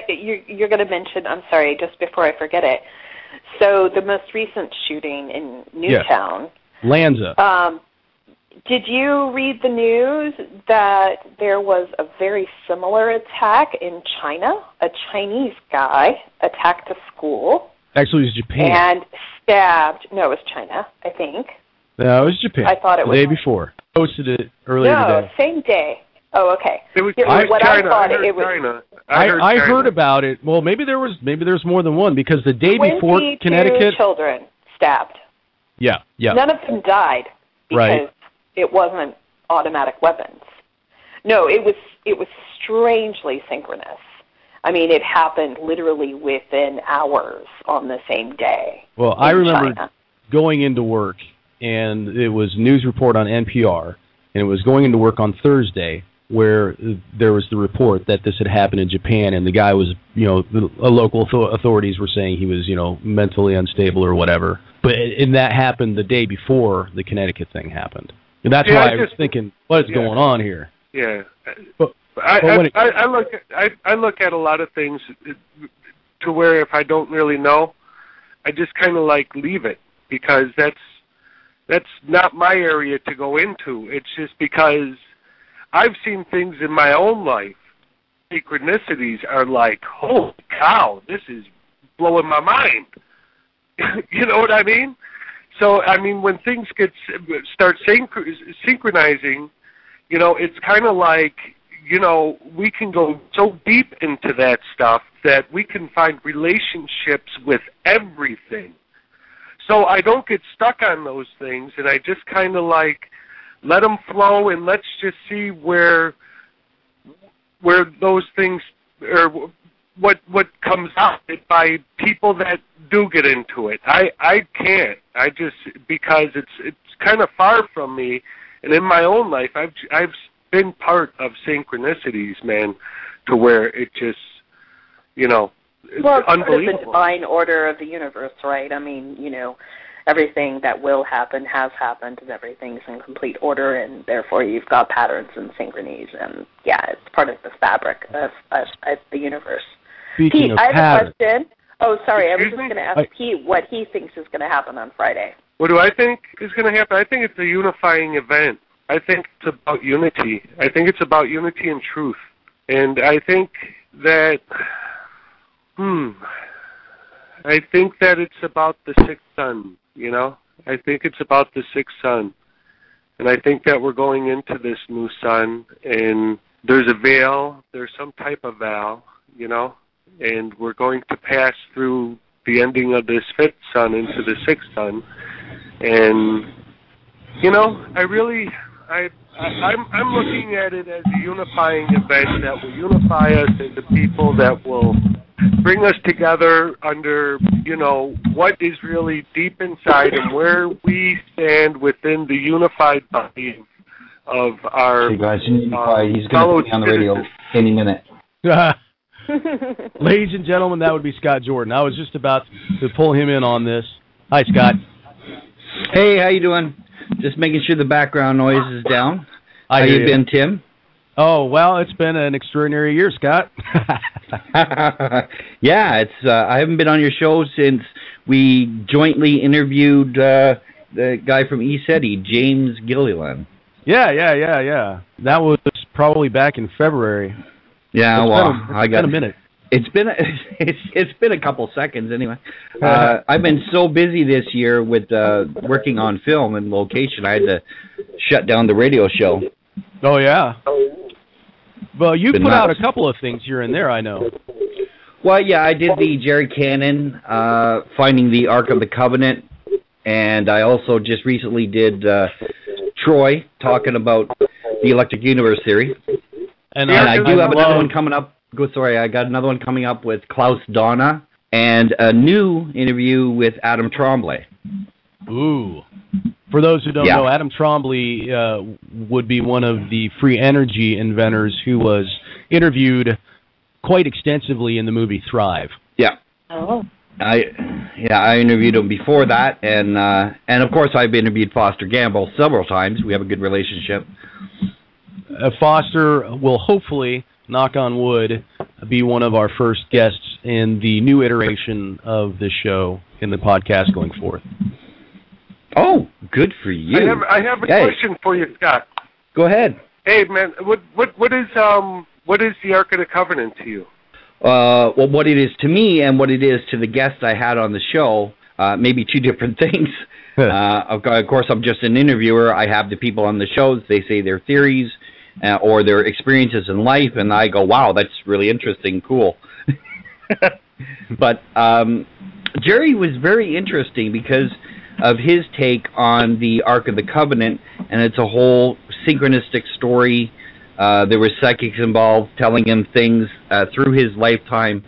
you're going to mention, I'm sorry, just before I forget it. So the most recent shooting in Newtown... Yeah. Lanza. Did you read the news that there was a very similar attack in China? A Chinese guy attacked a school. Actually, it was Japan. And stabbed... No, it was China, I think. No, it was Japan. I thought it was... The day before. Posted it earlier today. No, same day. Oh, okay. It was China. I heard about it. Well, maybe there's more than one, because the day before, Connecticut... children stabbed. Yeah. None of them died because it wasn't automatic weapons. No, it was strangely synchronous. I mean, it happened literally within hours on the same day. Well, I remember China. Going into work, and it was news report on NPR, and it was going into work on Thursday, where there was the report that this had happened in Japan, and the guy was, the local authorities were saying he was, mentally unstable or whatever. And that happened the day before the Connecticut thing happened. And that's why I was thinking, what is going on here? Yeah. I look at a lot of things to where if I don't really know, I just kind of leave it, because that's not my area to go into. It's just because I've seen things in my own life. Synchronicities are like, holy cow, this is blowing my mind. You know what I mean? So, I mean, when things start synchronizing, it's kind of like, we can go so deep into that stuff that we can find relationships with everything. So I don't get stuck on those things, and I just kind of let them flow, and let's just see where those things, or what comes out by people that do get into it. I can't. Because it's kind of far from me, and in my own life, I've been part of synchronicities, man, to where it just, it's well, it's unbelievable. part of the divine order of the universe, right? I mean, everything that will happen has happened, and everything's in complete order, and therefore you've got patterns and synchronies, and it's part of the fabric of the universe. Speaking Pete, of I have patterns. a question. Oh, sorry, I was Excuse just me? going to ask Pete what he thinks is going to happen on Friday. What do I think is going to happen? I think it's a unifying event. I think it's about unity. I think it's about unity and truth. And I think that, I think that it's about the sixth sun, you know? I think it's about the sixth sun. And I think that we're going into this new sun, and there's a veil, there's some type of veil, you know? And we're going to pass through the ending of this fifth sun into the sixth sun. And, you know, I'm looking at it as a unifying event that will unify us as a people, that will bring us together under, you know, what is really deep inside and where we stand within the unified body of our Hey guys, you need to be quiet. He's going to be on the radio any minute. Ladies and gentlemen, that would be Scott Jordan. I was just about to pull him in on this. Hi, Scott. Hey, how you doing? Just making sure the background noise is down. How you been, Tim? Oh, well, it's been an extraordinary year, Scott. Yeah, I haven't been on your show since we jointly interviewed the guy from ECETI, James Gilliland. Yeah. That was probably back in February. Yeah, it's been a minute. It's been a couple seconds anyway. I've been so busy this year with working on film and location, I had to shut down the radio show. Oh yeah. Well, you put out a couple of things here and there, I know. Well, yeah, I did the Jerry Cannon Finding the Ark of the Covenant, and I also just recently did Troy talking about the Electric Universe theory. And I do have another one coming up. I got another one coming up with Klaus Donna and a new interview with Adam Trombley. Ooh. For those who don't know, Adam Trombley would be one of the free energy inventors who was interviewed quite extensively in the movie Thrive. Yeah. Oh. I interviewed him before that, and of course I've interviewed Foster Gamble several times. We have a good relationship. Foster will hopefully, knock on wood, be one of our first guests in the new iteration of the show in the podcast going forth. Oh, good for you. I have a question for you, Scott. Go ahead. Hey, man, what is the Ark of the Covenant to you? Well, what it is to me and what it is to the guests I had on the show, maybe two different things. Of course, I'm just an interviewer. I have the people on the shows. They say their theories or their experiences in life, and I go, wow, that's really interesting, cool. But Jerry was very interesting because of his take on the Ark of the Covenant, and it's a whole synchronistic story. There were psychics involved telling him things through his lifetime.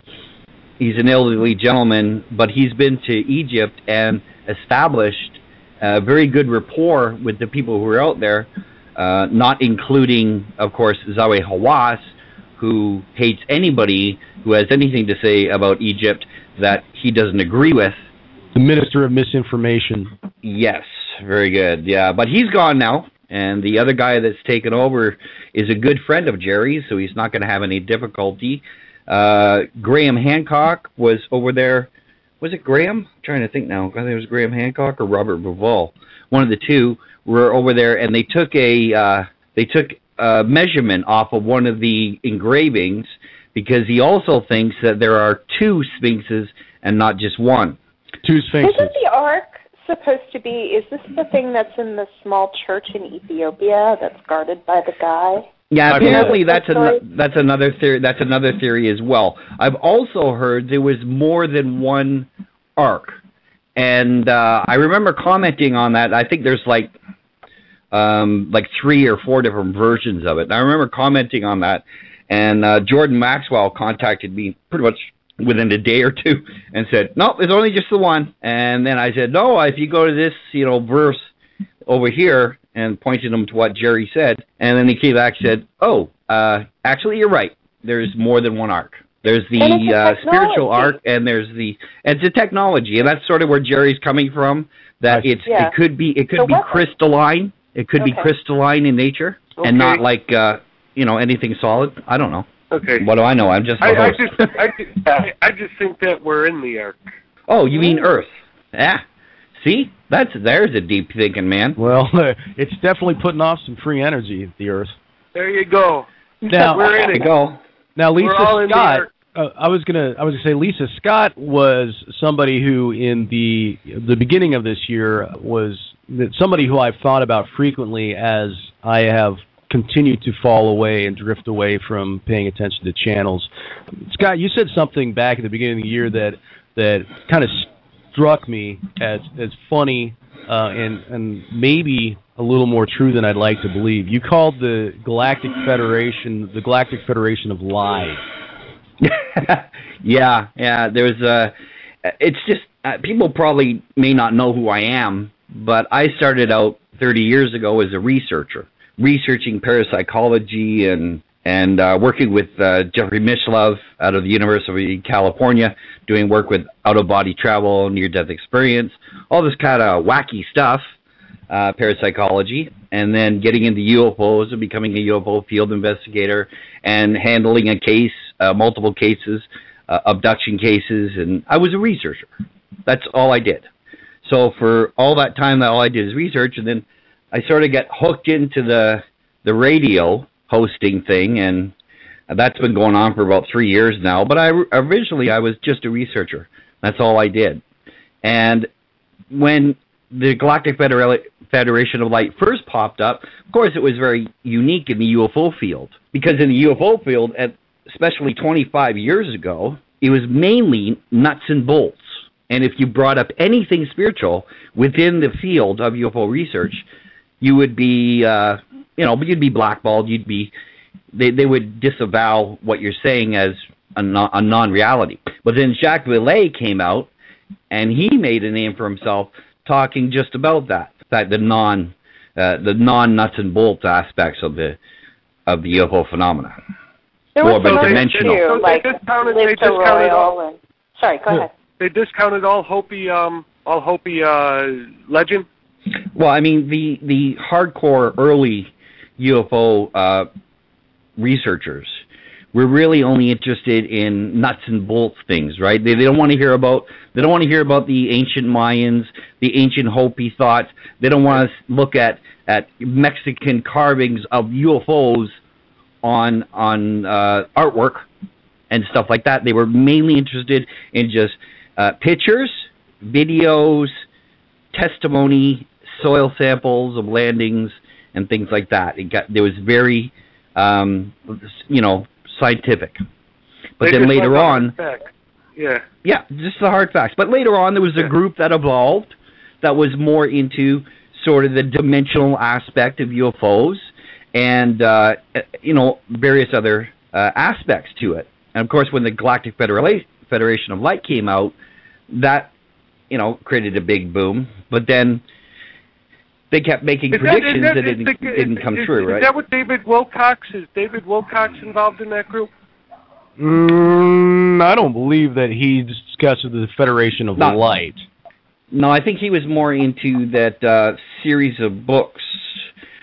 He's an elderly gentleman, but he's been to Egypt and established a very good rapport with the people who are out there, not including, of course, Zawe Hawass, who hates anybody who has anything to say about Egypt that he doesn't agree with. The Minister of Misinformation. Yes, very good. Yeah, but he's gone now, and the other guy that's taken over is a good friend of Jerry's, so he's not going to have any difficulty. Graham Hancock was over there. Was it Graham? I'm trying to think now. I think it was Graham Hancock or Robert Bivol. One of the two were over there, and they took a measurement off of one of the engravings because he also thinks that there are two sphinxes and not just one. Two sphinxes. Isn't the Ark supposed to be, is this the thing that's in the small church in Ethiopia that's guarded by the guy? Yeah, apparently that's another theory. That's another theory as well. I've also heard there was more than one ark, and I remember commenting on that. I think there's like 3 or 4 different versions of it. And I remember commenting on that, and Jordan Maxwell contacted me pretty much within a day or two and said, "No, it's only just the one." And then I said, "No, if you go to this, verse over here," and pointed him to what Jerry said. And then he came back and said, "Oh, actually, you're right. There's more than one ark." There's the spiritual arc, and it's a technology, and that's sort of where Jerry's coming from. That it could be crystalline. It could be crystalline in nature, and not like anything solid. I don't know. Okay. What do I know? I'm just a host. I just think that we're in the arc. Oh, you mean Earth? Yeah. See, there's a deep thinking man. Well, it's definitely putting off some free energy, the Earth. There you go. Now, we're in it. Now, Lisa Scott. I was gonna say Lisa Scott was somebody who, in the beginning of this year, was somebody who I've thought about frequently as I have continued to fall away and drift away from paying attention to channels. Scott, you said something back at the beginning of the year that kind of struck me as funny and maybe a little more true than I'd like to believe. You called the Galactic Federation of Lies. yeah. There's it's just people probably may not know who I am, but I started out 30 years ago as a researcher, researching parapsychology and working with Jeffrey Mishlove out of the University of California, doing work with out-of-body travel, near-death experience, all this kind of wacky stuff, parapsychology, and then getting into UFOs and becoming a UFO field investigator and handling a case, multiple cases, abduction cases, and I was a researcher. That's all I did. So for all that time, all I did is research, and then I sort of got hooked into the radio hosting thing, and that's been going on for about 3 years now. But originally I was just a researcher. That's all I did. And when the Galactic Federation of Light first popped up, of course it was very unique in the UFO field, because in the UFO field, especially 25 years ago, it was mainly nuts and bolts. And if you brought up anything spiritual within the field of UFO research, you would be, you'd be blackballed. They would disavow what you're saying as a non-reality. But then Jacques Vallée came out, and he made a name for himself talking just about that the non-nuts and bolts aspects of the UFO phenomena. There was some dimensional. too, like Lisa Royal and... Sorry, go ahead. They discounted all Hopi legend. Well, I mean, the hardcore early UFO researchers were really only interested in nuts and bolts things, right? They don't want to hear about the ancient Mayans, the ancient Hopi thoughts. They don't want to look at Mexican carvings of UFOs on artwork and stuff like that. They were mainly interested in just pictures, videos, testimony, soil samples of landings, and things like that. There was very, scientific. But then later on, just the hard facts. But later on, there was a group that evolved that was more into sort of the dimensional aspect of UFOs and various other aspects to it. And of course, when the Galactic Federation of Light came out, that created a big boom. But then they kept making predictions that didn't come true, right? Is that what David Wilcox is? David Wilcox involved in that group? I don't believe that he discussed the Federation of Light. No, I think he was more into that series of books.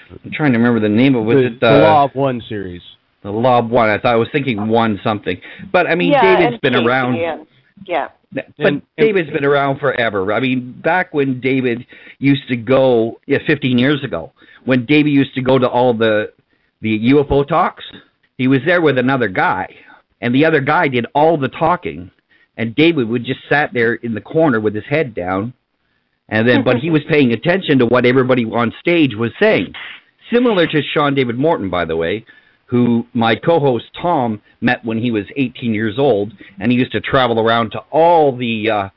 I'm trying to remember the name of it. The Law of One series. The Law of One. I was thinking one something. But, I mean, David's been around. Yeah. But David's been around forever. I mean, back when David used to go, 15 years ago, when David used to go to all the UFO talks, he was there with another guy. And the other guy did all the talking. And David would just sat there in the corner with his head down. And then, but he was paying attention to what everybody on stage was saying. Similar to Sean David Morton, by the way, who my co-host Tom met when he was 18 years old, and he used to travel around to all the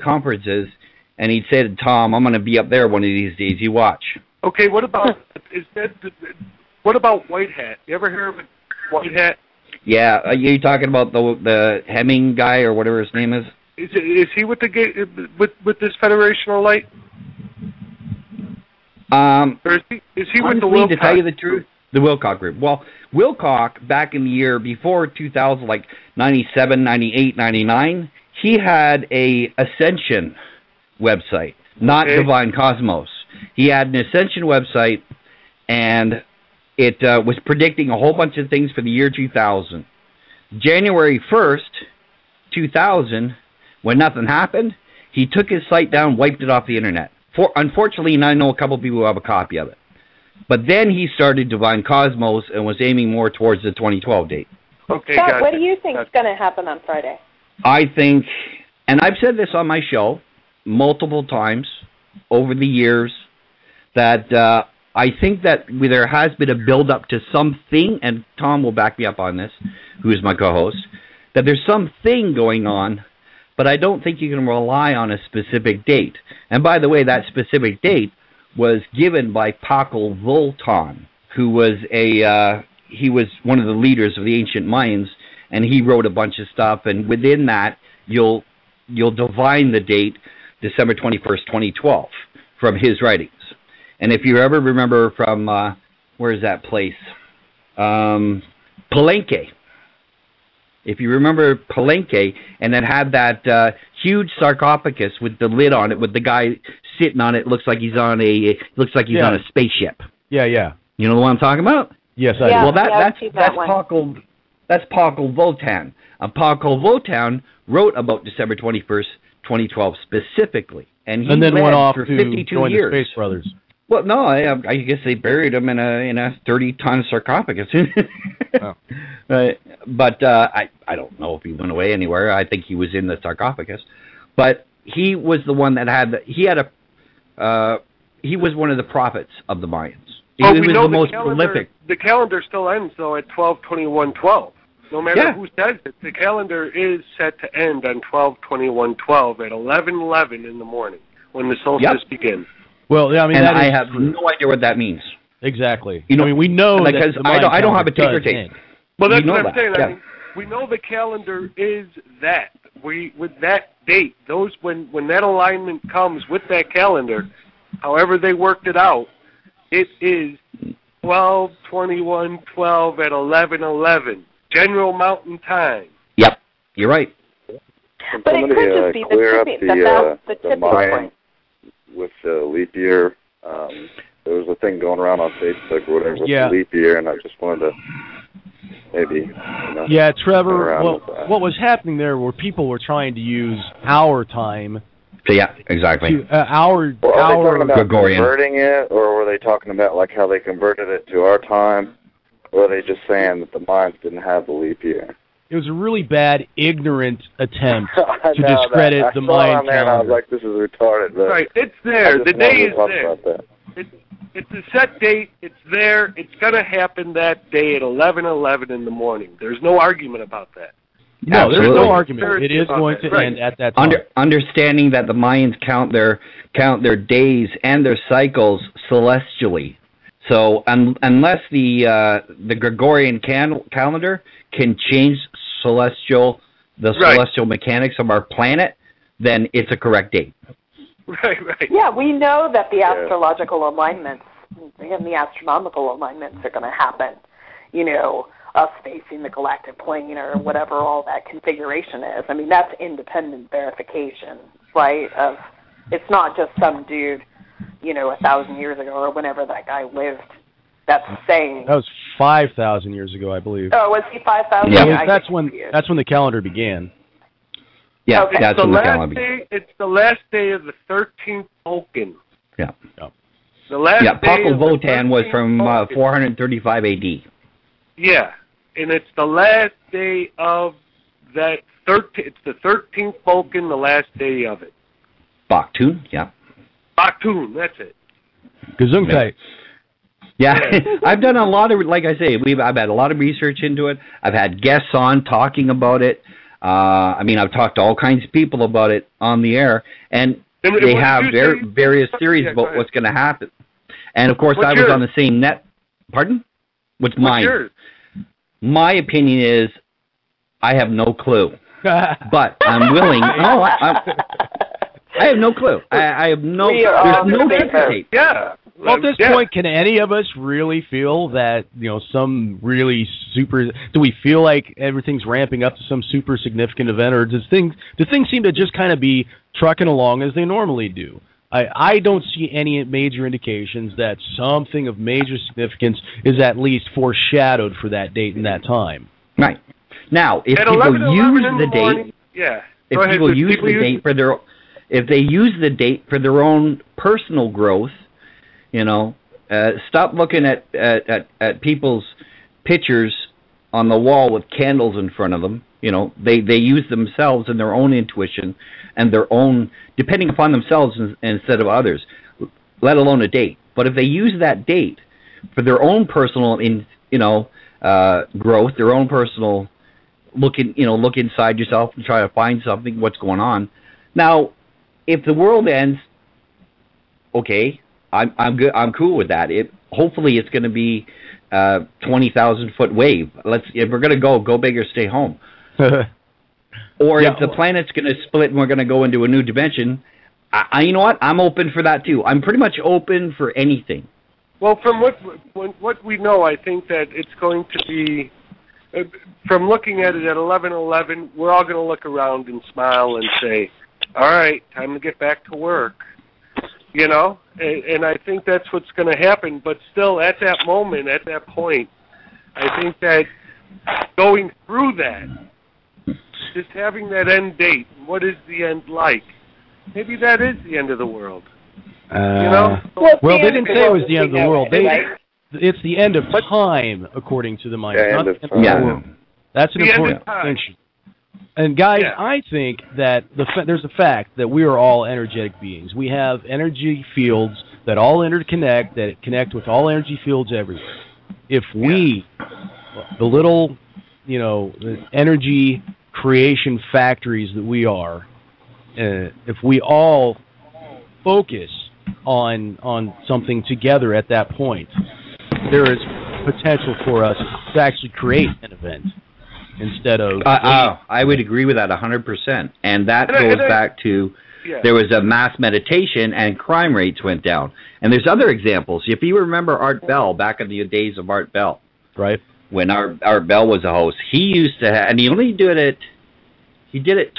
conferences, and he'd say to Tom, "I'm going to be up there one of these days. You watch." Okay, what about White Hat? You ever hear of White Hat? Yeah, are you talking about the Hemming guy or whatever his name is? Is he with this Federation of Light? Or is he with honestly, the Wilcox? To tell you the truth, The Wilcock Group. Well, Wilcock, back in the year before 2000, like 97, 98, 99, he had a Ascension website, not Divine Cosmos. He had an Ascension website, and it was predicting a whole bunch of things for the year 2000. January 1st, 2000, when nothing happened, he took his site down, wiped it off the internet. Unfortunately, and I know a couple of people who have a copy of it. But then he started Divine Cosmos and was aiming more towards the 2012 date. Okay, Scott, what do you think is going to happen on Friday? I think, and I've said this on my show multiple times over the years, that I think that there has been a build-up to something, and Tom will back me up on this, who is my co-host, that there's something going on, but I don't think you can rely on a specific date. And by the way, that specific date was given by Paco Voltan, who was he was one of the leaders of the ancient Mayans, and he wrote a bunch of stuff, and within that you'll divine the date December 21st, 2012 from his writings. And if you ever remember from where is that place? Palenque. If you remember Palenque, and it had that huge sarcophagus with the lid on it, with the guy sitting on it, looks like he's on a spaceship. Yeah, yeah. You know the one I'm talking about? Yes, I do. Well, that's Paco Voltan. Paco Voltan wrote about December 21st, 2012 specifically, and then went off for to 52 join years. the Space Brothers. Well, no, I guess they buried him in a 30-ton sarcophagus. Oh. But I don't know if he went away anywhere. I think he was in the sarcophagus. But he was the one that he was one of the prophets of the Mayans. He was the most prolific. The calendar still ends, though, at 12/21/12. No matter who says it, the calendar is set to end on 12/21/12 at 11:11 in the morning when the solstice begins. Well, yeah, I mean, and I have no idea what that means. Exactly. You know, I mean, we know because that I don't have a ticker tape. Well, that's what I'm saying. Yeah. I mean, we know the calendar is that. With that date, when that alignment comes with that calendar, however they worked it out, it is 12/21/12 at 11:11 General Mountain Time. Yep, you're right. But it could just be the tipping point. With the leap year, there was a thing going around on Facebook or whatever with the leap year, and I just wanted to maybe, Yeah, Trevor, what was happening there were people were trying to use our time. Yeah, exactly. Are they talking about Gregorian converting it, or were they talking about like how they converted it to our time, or are they just saying that the Mayans didn't have the leap year? It was a really bad, ignorant attempt to discredit the Mayan calendar. I was like, this is retarded. But right, it's there. The day is there. It's a set date. It's there. It's going to happen that day at 11:11 in the morning. There's no argument about that. No, Absolutely. there's no argument. It is going to end at that time. Understanding that the Mayans count their days and their cycles celestially. So unless the Gregorian calendar can change celestial mechanics of our planet, then it's a correct date. Right. Yeah, we know that the astrological alignments and the astronomical alignments are going to happen. You know, us facing the galactic plane or whatever all that configuration is. I mean, that's independent verification, right? It's not just some dude, 1,000 years ago or whenever that guy lived. That's saying that was 5,000 years ago, I believe. Oh, was he 5,000? Yeah, that's when the calendar began. Yeah, okay. that's when the calendar began. It's the last day of the 13th Vulcan. Yeah. The last day Paco of Voltan was from 435 A.D. Yeah, and it's the last day of that it's the 13th Vulcan, the last day of it. Baktun, yeah. Baktun, that's it. Gesundheit. Yeah, I've done a lot of, like I say, I've had a lot of research into it. I've had guests on talking about it. I've talked to all kinds of people about it on the air, and they have various theories about what's going to happen. And, of course, I was on the same net. Pardon? What's mine? Yours? My opinion is I have no clue. But I'm willing. I have no clue. I have no. There's no ticker tape. Yeah. Well, at this point, can any of us really feel that, some really super... Do we feel like everything's ramping up to some super significant event, or do things seem to just kind of be trucking along as they normally do? I don't see any major indications that something of major significance is at least foreshadowed for that date and that time. Right. Now, if people use the date... If people use the date for their... If they use the date for their own personal growth, stop looking at people's pictures on the wall with candles in front of them. They use themselves and their own intuition and their own, depending upon themselves instead of others, let alone a date. But if they use that date for their own personal, growth, their own personal look inside yourself and try to find something, what's going on. Now, if the world ends, okay, I'm good. I'm cool with that. Hopefully it's going to be 20,000-foot wave. If we're going to go big or stay home. Or if the planet's going to split and we're going to go into a new dimension, you know what? I'm open for that too. I'm pretty much open for anything. Well, from what we know, I think that it's going to be. From looking at it at 11:11, we're all going to look around and smile and say, all right, time to get back to work, and I think that's what's going to happen. But still, at that moment, at that point, I think that going through that, just having that end date, what is the end like? Maybe that is the end of the world. Well, they didn't say it was the end of the world. It's the end of time, according to the mind. Not the end of the world. That's an important distinction. And guys, I think that there's a fact that we are all energetic beings. We have energy fields that all interconnect, that connect with all energy fields everywhere. If we, the little, the energy creation factories that we are, if we all focus on something together at that point, there is potential for us to actually create an event. Instead of... I would agree with that 100%. And that goes back to there was a mass meditation and crime rates went down. And there's other examples. If you remember Art Bell, back in the days of Art Bell, right? When Art Bell was a host, he used to and he only did it,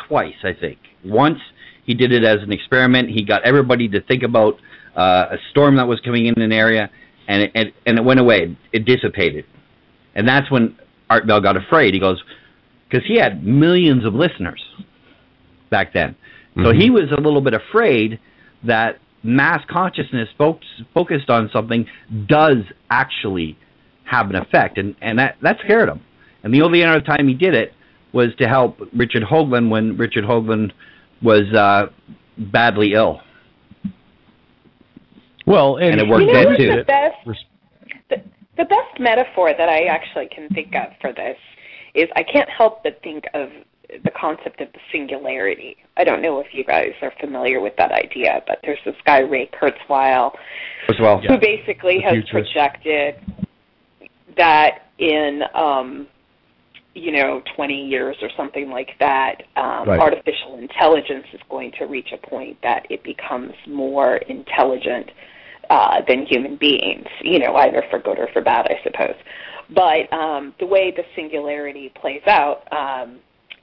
twice, I think. Once he did it as an experiment. He got everybody to think about a storm that was coming in an area, and it went away. It dissipated. And that's when Art Bell got afraid. He goes, because he had millions of listeners back then. So he was a little bit afraid that mass consciousness focused on something does actually have an effect, and that scared him. And the only other time he did it was to help Richard Hoagland when Richard Hoagland was badly ill. Well, and it worked then too. The best metaphor that I actually can think of for this is I can't help but think of the concept of the singularity. I don't know if you guys are familiar with that idea, but there's this guy, Ray Kurzweil, who basically has projected that in 20 years or something like that, artificial intelligence is going to reach a point that it becomes more intelligent than human beings, either for good or for bad, I suppose. But the way the singularity plays out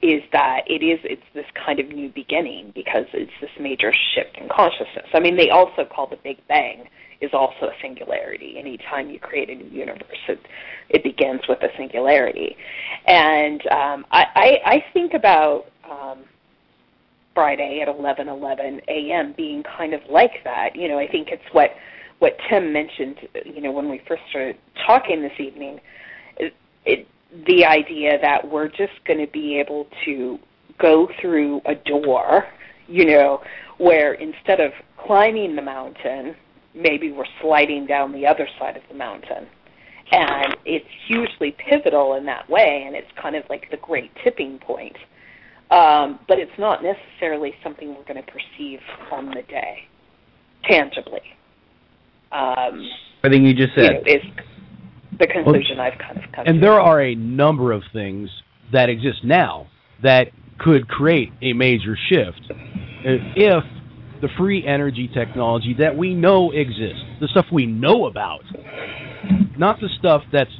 is that it's this kind of new beginning, because it's this major shift in consciousness. I mean, they also call the Big Bang is also a singularity. Anytime you create a new universe, it begins with a singularity. And I think about Friday at 11:11 a.m. being kind of like that. I think it's what Tim mentioned, when we first started talking this evening, the idea that we're just going to be able to go through a door, where instead of climbing the mountain, maybe we're sliding down the other side of the mountain. And it's hugely pivotal in that way, and it's kind of like the great tipping point. But it's not necessarily something we're going to perceive on the day, tangibly. Everything you just said is the conclusion I've kind of come to. And there are a number of things that exist now that could create a major shift if the free energy technology that we know exists, the stuff we know about, not the stuff that's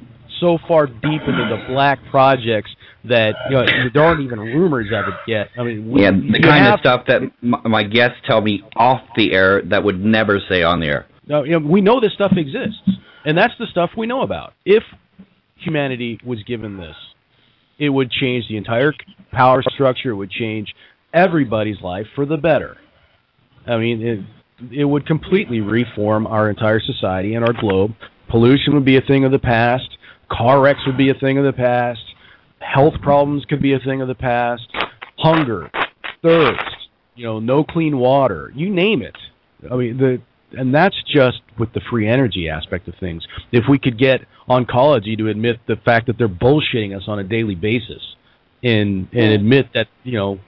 so far deep into the black projects that there aren't even rumors of it yet. I mean, the kind of stuff that my guests tell me off the air that would never say on the air. No, we know this stuff exists, and that's the stuff we know about. If humanity was given this, it would change the entire power structure. It would change everybody's life for the better. I mean, it would completely reform our entire society and our globe. Pollution would be a thing of the past. Car wrecks would be a thing of the past. Health problems could be a thing of the past. Hunger, thirst, no clean water, you name it. I mean, and that's just with the free energy aspect of things. If we could get oncology to admit the fact that they're bullshitting us on a daily basis and admit that,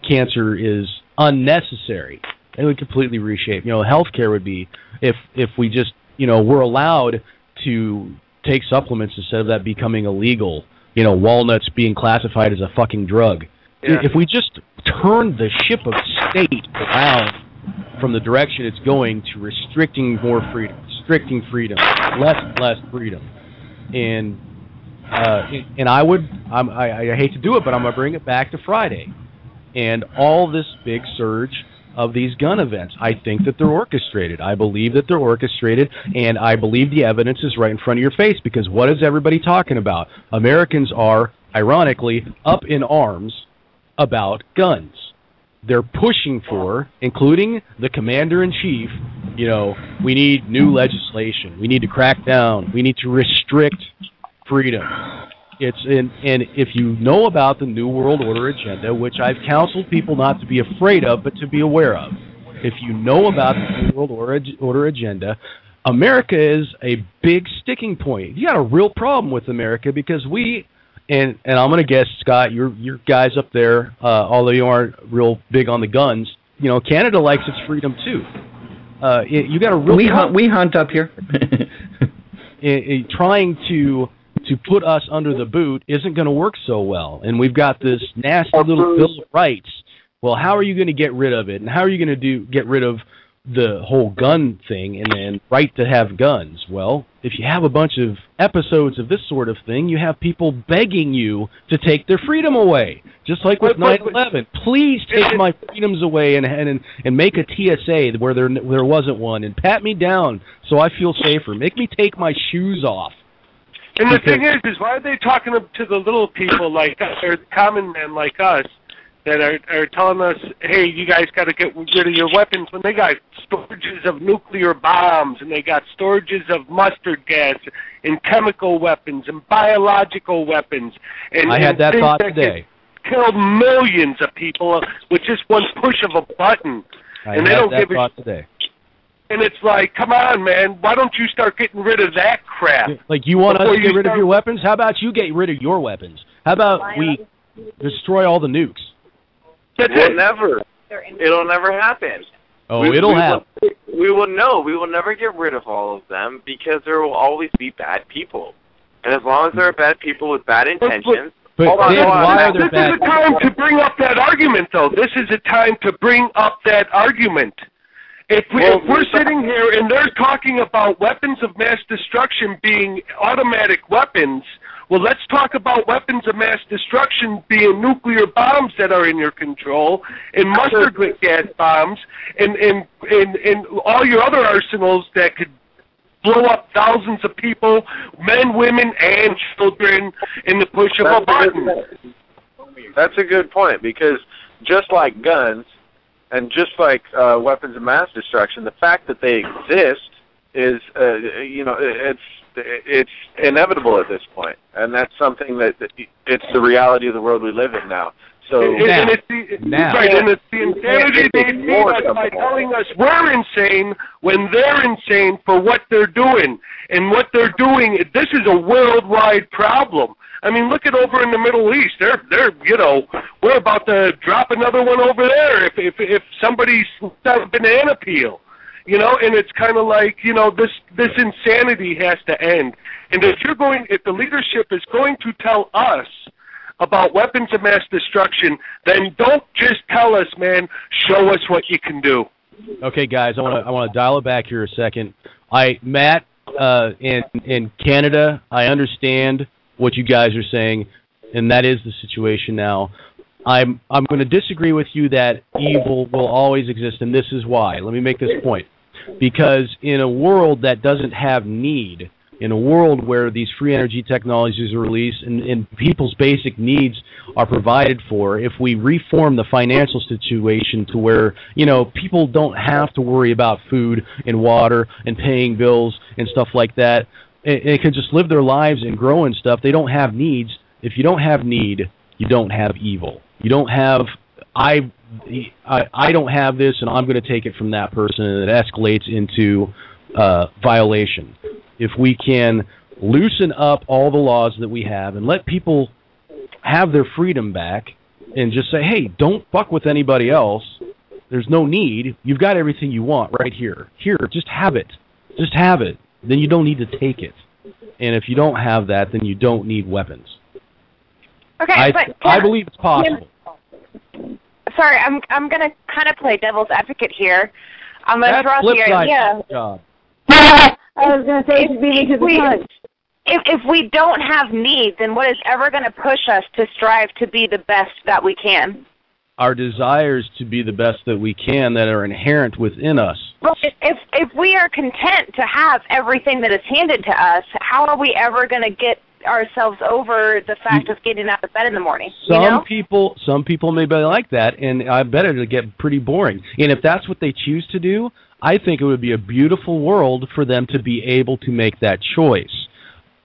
cancer is unnecessary, it would completely reshape. Healthcare would be, if we just, we're allowed to take supplements instead of that becoming illegal, walnuts being classified as a fucking drug. Yeah. If we just turn the ship of state around from the direction it's going to restricting more freedom, less and less freedom. And I hate to do it, but I'm going to bring it back to Friday. And all this big surge of these gun events, I think that they're orchestrated. I believe that they're orchestrated, and I believe the evidence is right in front of your face, because what is everybody talking about? Americans are, ironically, up in arms about guns. They're pushing for, including the commander-in-chief, we need new legislation. We need to crack down. We need to restrict freedom. And if you know about the New World Order agenda, which I've counseled people not to be afraid of, but to be aware of, if you know about the New World Order agenda, America is a big sticking point. You got a real problem with America because and I'm going to guess, Scott, your guys up there, although you aren't real big on the guns, Canada likes its freedom too. You got a real we hunt up here. Trying to put us under the boot isn't going to work so well, and we've got this nasty little Bill of Rights. Well, how are you going to get rid of it, and how are you going to get rid of the whole gun thing and then right to have guns? Well, if you have a bunch of episodes of this sort of thing, you have people begging you to take their freedom away, just like with 9/11. Please take my freedoms away and make a TSA where there wasn't one, and pat me down so I feel safer. Make me take my shoes off. And the thing is why are they talking to the little people like us, or common men like us, that are telling us, hey, you guys got to get rid of your weapons, when they got storages of nuclear bombs, and they got storages of mustard gas, and chemical weapons, and biological weapons. And I had that thought today. Killed millions of people with just one push of a button. And they don't give a today. And it's like, come on, man, why don't you start getting rid of that crap? Like, you want us to get rid of your weapons? How about you get rid of your weapons? How about we destroy all the nukes? It'll never happen. Oh, it'll happen. We will never get rid of all of them, because there will always be bad people. And as long as there are bad people with bad intentions... Hold on. This is a time to bring up that argument, though. This is a time to bring up that argument. If we're sitting here and they're talking about weapons of mass destruction being automatic weapons, well, let's talk about weapons of mass destruction being nuclear bombs that are in your control, and mustard gas bombs, and all your other arsenals that could blow up thousands of people, men, women, and children, in the push of a button. That's a good point, because just like guns, and just like weapons of mass destruction, the fact that they exist is, it's inevitable at this point, and that's something that it's the reality of the world we live in now. So and it's the insanity they feed us by telling us we're insane when they're insane for what they're doing. And what they're doing, this is a worldwide problem. I mean, look at over in the Middle East. They're we're about to drop another one over there if somebody's got a banana peel. And it's kind of like, this insanity has to end. And if the leadership is going to tell us about weapons of mass destruction, then don't just tell us, man, show us what you can do. Okay, guys, I want to dial it back here a second. Matt, in Canada, I understand what you guys are saying, and that is the situation now. I'm going to disagree with you that evil will always exist, and this is why. Let me make this point. Because in a world that doesn't have need, in a world where these free energy technologies are released and people's basic needs are provided for, if we reform the financial situation to where, people don't have to worry about food and water and paying bills and stuff like that, and can just live their lives and grow and stuff, they don't have needs. If you don't have need, you don't have evil. You don't have, I don't have this, and I'm going to take it from that person, and it escalates into violation. If we can loosen up all the laws that we have and let people have their freedom back and just say, hey, don't fuck with anybody else. There's no need. You've got everything you want right here. Here, just have it. Just have it. Then you don't need to take it. And if you don't have that, then you don't need weapons. Okay, I believe it's possible. Sorry, I'm going to kind of play devil's advocate here. I'm going to throw out the idea. Job. I was going to say, to the punch. If we don't have need, then what is ever going to push us to strive to be the best that we can? Our desires to be the best that we can that are inherent within us. Well, if we are content to have everything that is handed to us, how are we ever going to get ourselves over the fact of getting out of bed in the morning? Some people may be like that, and I bet it'll get pretty boring. And if that's what they choose to do, I think it would be a beautiful world for them to be able to make that choice.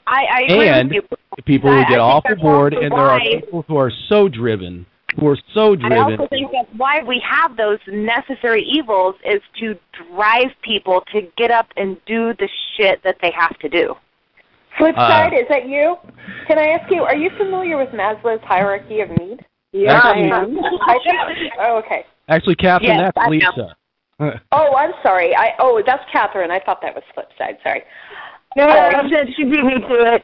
I agree and with you. People who get off the board, and there are people who are so driven. I also think that's why we have those necessary evils, is to drive people to get up and do the shit that they have to do. Flipside, is that you? Can I ask you, are you familiar with Maslow's hierarchy of need? Yeah, I am. Okay. Actually, Kathryn, yes, that's Lisa. Oh, I'm sorry. That's Kathryn. I thought that was Flipside. Sorry. No, she beat me to it.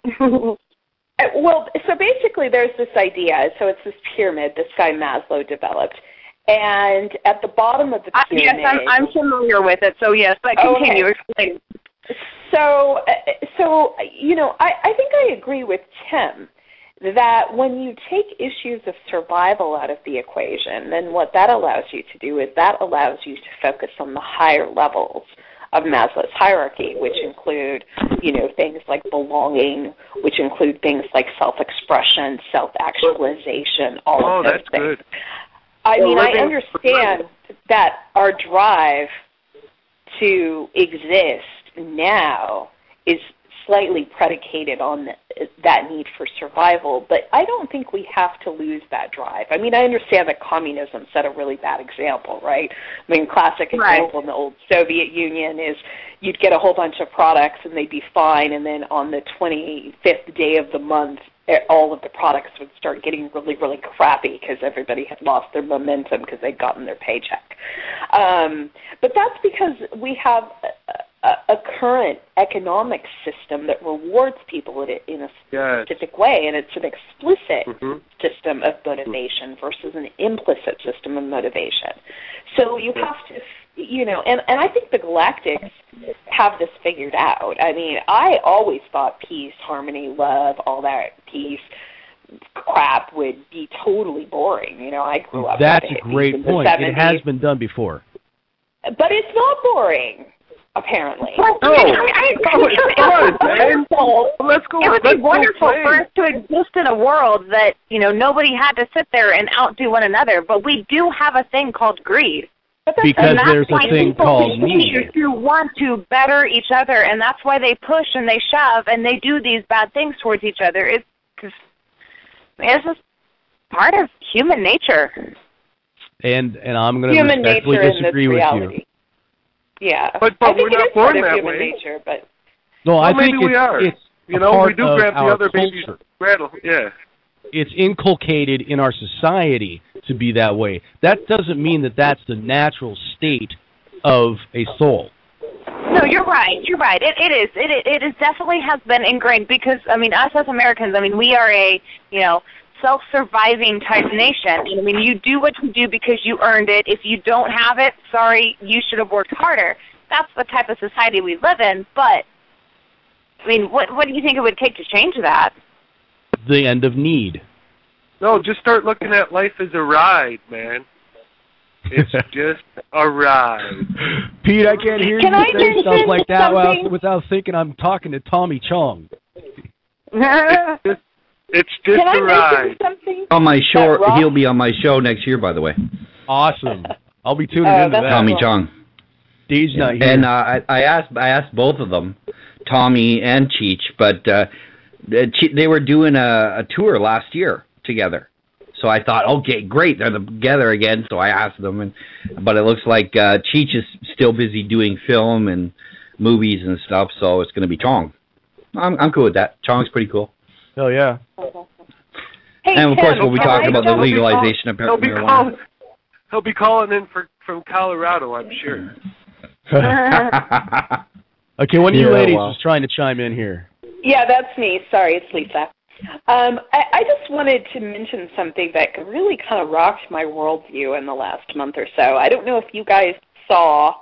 Well, so basically there's this idea. So it's this pyramid this guy Maslow developed. And at the bottom of the pyramid... Yes, I'm familiar with it. So, yes, but continue. Explain. So I think I agree with Tim that when you take issues of survival out of the equation, then what that allows you to do is that allows you to focus on the higher levels of Maslow's hierarchy, which include, things like belonging, which include things like self-expression, self-actualization, all of those that's things. Good. I mean, I understand that our drive to exist now is slightly predicated on that need for survival, but I don't think we have to lose that drive. I mean, I understand that communism set a really bad example, right? I mean, classic example in the old Soviet Union is you'd get a whole bunch of products and they'd be fine, and then on the 25th day of the month, all of the products would start getting really, really crappy because everybody had lost their momentum because they'd gotten their paycheck. But that's because we have a current economic system that rewards people in a specific way, and it's an explicit system of motivation versus an implicit system of motivation. So you have to, and I think the Galactics have this figured out. I mean, I always thought peace, harmony, love, all that peace crap would be totally boring. I grew up That's with a great point. It has been done before. But it's not boring. Apparently. Let's go. It would be wonderful for us to exist in a world that, nobody had to sit there and outdo one another, but we do have a thing called greed. Because there's a thing called need. You want to better each other, and that's why they push and they shove and they do these bad things towards each other. It's just part of human nature. And I'm going to respectfully disagree with you. Yeah, but I think we're not born that human way. Nature, but I think we are. It's we do grab the other baby's rattle. Yeah. It's inculcated in our society to be that way. That doesn't mean that that's the natural state of a soul. No, you're right. You're right. It is. It is definitely has been ingrained because, us as Americans, we are a, self-surviving type nation. I mean, you do what you do because you earned it. If you don't have it, sorry, you should have worked harder. That's the type of society we live in. But, I mean, what do you think it would take to change that? The end of need. No, just start looking at life as a ride, man. It's just a ride. Pete, I can't hear you say stuff like that without thinking I'm talking to Tommy Chong. It's just a ride. On my show, he'll be on my show next year, by the way. Awesome. I'll be tuning into that. Tommy Chong. Dee's not here. And I asked both of them, Tommy and Cheech, but they were doing a tour last year together. So I thought, okay, great, they're together again. So I asked them, but it looks like Cheech is still busy doing film and movies and stuff. So it's going to be Chong. I'm cool with that. Chong's pretty cool. Oh yeah. Hey, and of Tim, course, we'll be talking about the legalization of marijuana. He'll be calling in from Colorado, I'm sure. Okay, one of you ladies is trying to chime in here. Yeah, that's me. Sorry, it's Lisa. I just wanted to mention something that really kind of rocked my worldview in the last month or so. I don't know if you guys saw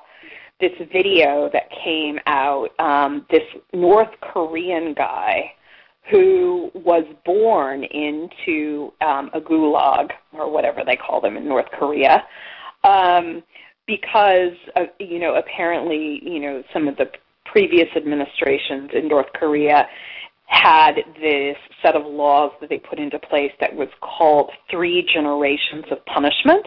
this video that came out, this North Korean guy who was born into a gulag, or whatever they call them in North Korea, because, apparently, some of the previous administrations in North Korea had this set of laws that they put into place that was called 3 generations of punishment.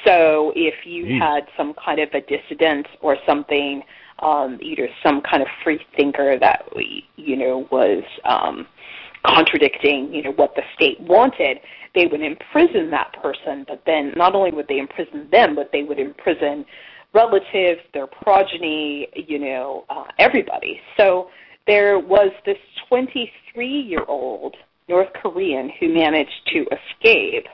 So if you had some kind of a dissident or something, either some kind of free thinker that, was contradicting, what the state wanted, they would imprison that person. But then not only would they imprison them, but they would imprison relatives, their progeny, everybody. So there was this 23-year-old North Korean who managed to escape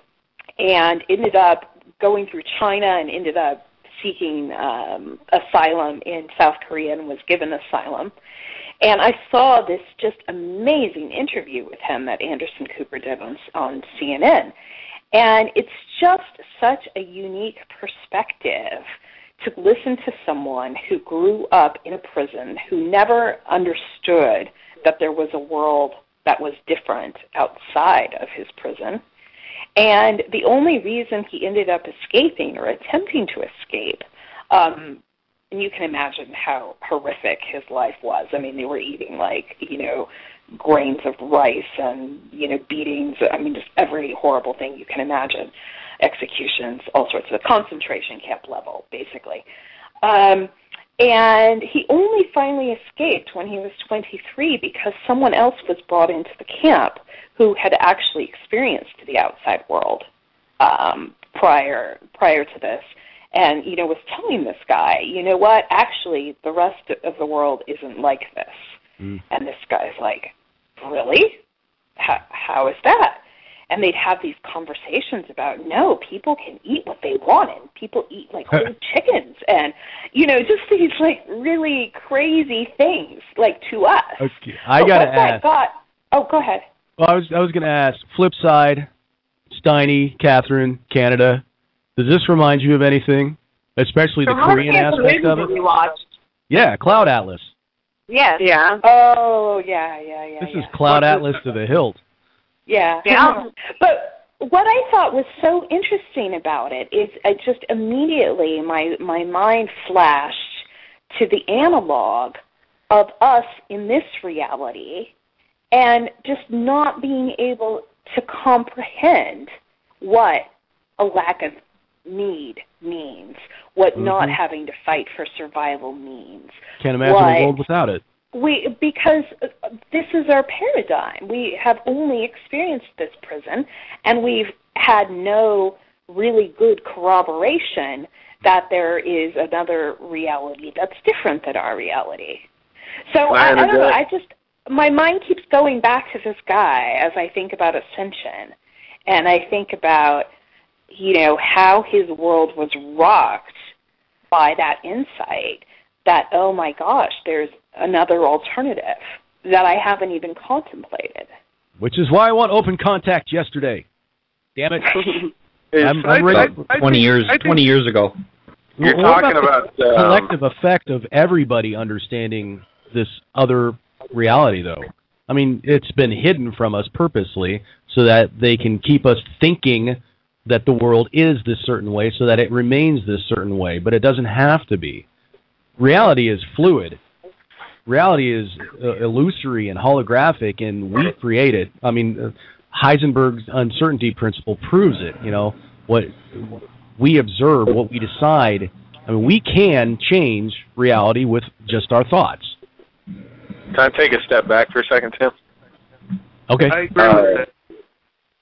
and ended up going through China and ended up seeking asylum in South Korea and was given asylum. And I saw this just amazing interview with him that Anderson Cooper did on CNN. And it's just such a unique perspective to listen to someone who grew up in a prison, who never understood that there was a world that was different outside of his prison. And the only reason he ended up escaping or attempting to escape, and you can imagine how horrific his life was. I mean, they were eating grains of rice and, beatings. I mean, just every horrible thing you can imagine. Executions, all sorts of concentration camp level, basically. And he only finally escaped when he was 23 because someone else was brought into the camp who had actually experienced the outside world prior to this, and was telling this guy, you know what? Actually, the rest of the world isn't like this. And this guy's like, really? How is that? And they'd have these conversations about, no, people can eat what they want, and people eat like whole chickens, and just these like really crazy things, like to us. Okay, I gotta ask. Go ahead. Well, I was going to ask. Flipside, Steiny, Kathryn, Canada. Does this remind you of anything, especially the Korean aspect of it? We watched. Yeah, Cloud Atlas. Yes. Yeah. Oh, yeah. This is Cloud Atlas to the hilt. Yeah. But what I thought was so interesting about it is just immediately my mind flashed to the analog of us in this reality and just not being able to comprehend what a lack of need means, what not having to fight for survival means. Can't imagine a world without it. Because this is our paradigm. We have only experienced this prison, and we've had no really good corroboration that there is another reality that's different than our reality. So I don't know, my mind keeps going back to this guy as I think about ascension, and I think about, how his world was rocked by that insight that, oh my gosh, there's another alternative that I haven't even contemplated. Which is why I want open contact yesterday. Damn it. I'm ready. 20 years ago. You're talking about the collective effect of everybody understanding this other reality, though. I mean, it's been hidden from us purposely so that they can keep us thinking that the world is this certain way so that it remains this certain way, but it doesn't have to be. Reality is fluid. Reality is illusory and holographic, and we create it. I mean, Heisenberg's uncertainty principle proves it. You know, what we observe, what we decide. I mean, we can change reality with just our thoughts. Can I take a step back for a second, Tim? Okay. I agree with that.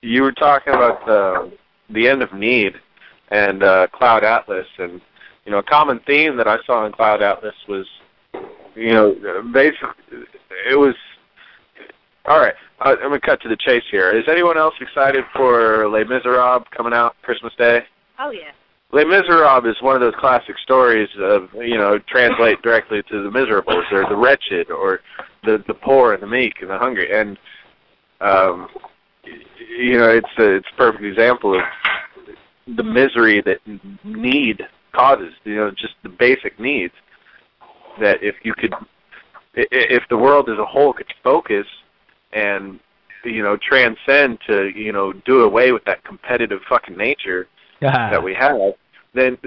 You were talking about the end of need and Cloud Atlas, and a common theme that I saw in Cloud Atlas was, basically it was. All right, I'm gonna cut to the chase here. Is anyone else excited for Les Miserables coming out Christmas Day? Oh yeah. Les Miserables is one of those classic stories of, translate directly to the miserables or the wretched or the poor and the meek and the hungry. And, it's a perfect example of the misery that need causes, just the basic needs. That if the world as a whole could focus and, transcend to, do away with that competitive fucking nature that we have, then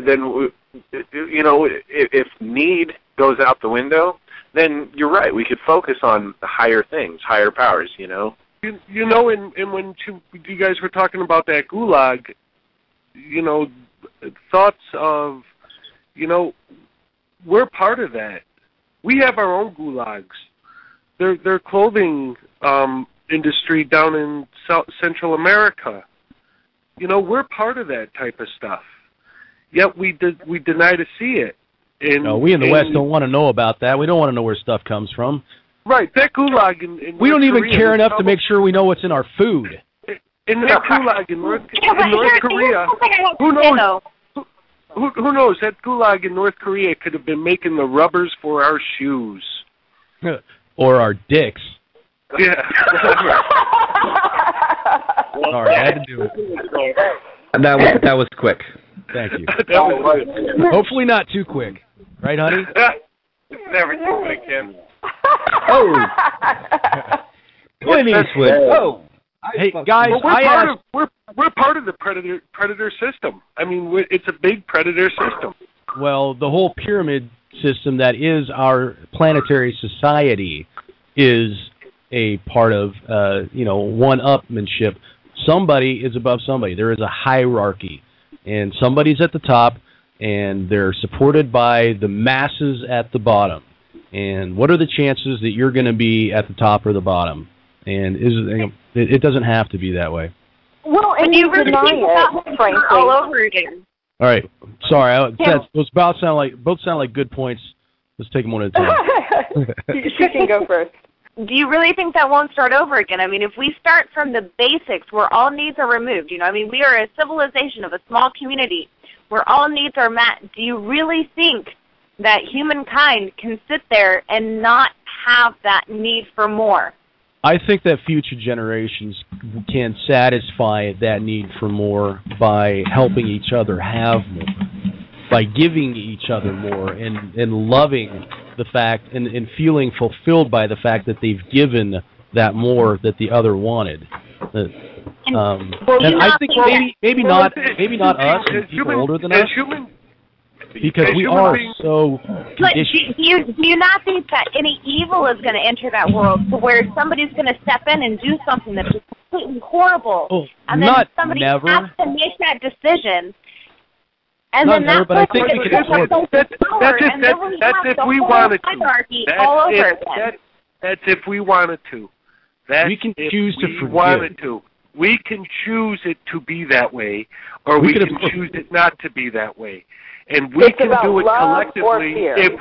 if need goes out the window, then you're right. We could focus on the higher things, higher powers. And when you guys were talking about that gulag, thoughts of, we're part of that. We have our own gulags. They're clothing industry down in Central America. We're part of that type of stuff. Yet we deny to see it. No, we in the West don't want to know about that. We don't want to know where stuff comes from. Right, that gulag in we don't even care enough to make sure we know what's in our food. In that gulag in North Korea, who knows? Who knows? That gulag in North Korea could have been making the rubbers for our shoes. Or our dicks. Yeah. Sorry, I had to do it. That was quick. Thank you. Hopefully not too quick. Right, honey? It's never too quick, Tim. Oh! Clint Eastwood. Oh! Hey, guys, we're part of the predator system. I mean, it's a big predator system. Well, the whole pyramid system that is our planetary society is a part of, one-upmanship. Somebody is above somebody. There is a hierarchy, and somebody's at the top, and they're supported by the masses at the bottom. And what are the chances that you're going to be at the top or the bottom? And it doesn't have to be that way. Well, and you deny it, frankly. All over again. All right, sorry. Those both sound like good points. Let's take them one at a time. She can go first. Do you really think that won't start over again? I mean, if we start from the basics where all needs are removed, we are a civilization of a small community where all needs are met. Do you really think that humankind can sit there and not have that need for more? I think that future generations can satisfy that need for more by helping each other have more, by giving each other more, and loving the fact and feeling fulfilled by the fact that they've given that more that the other wanted. And I think maybe not us and people older than us. Because we are so conditioned. Do you not think that any evil is going to enter that world to where somebody's going to step in and do something that's just completely horrible? And then somebody has to make that decision. And then that's but I think we can afford that's if we wanted to. That's if we wanted to. We can choose to forgive. Wanted to. We can choose it to be that way, or we can choose it not to be that way. And we can do it collectively if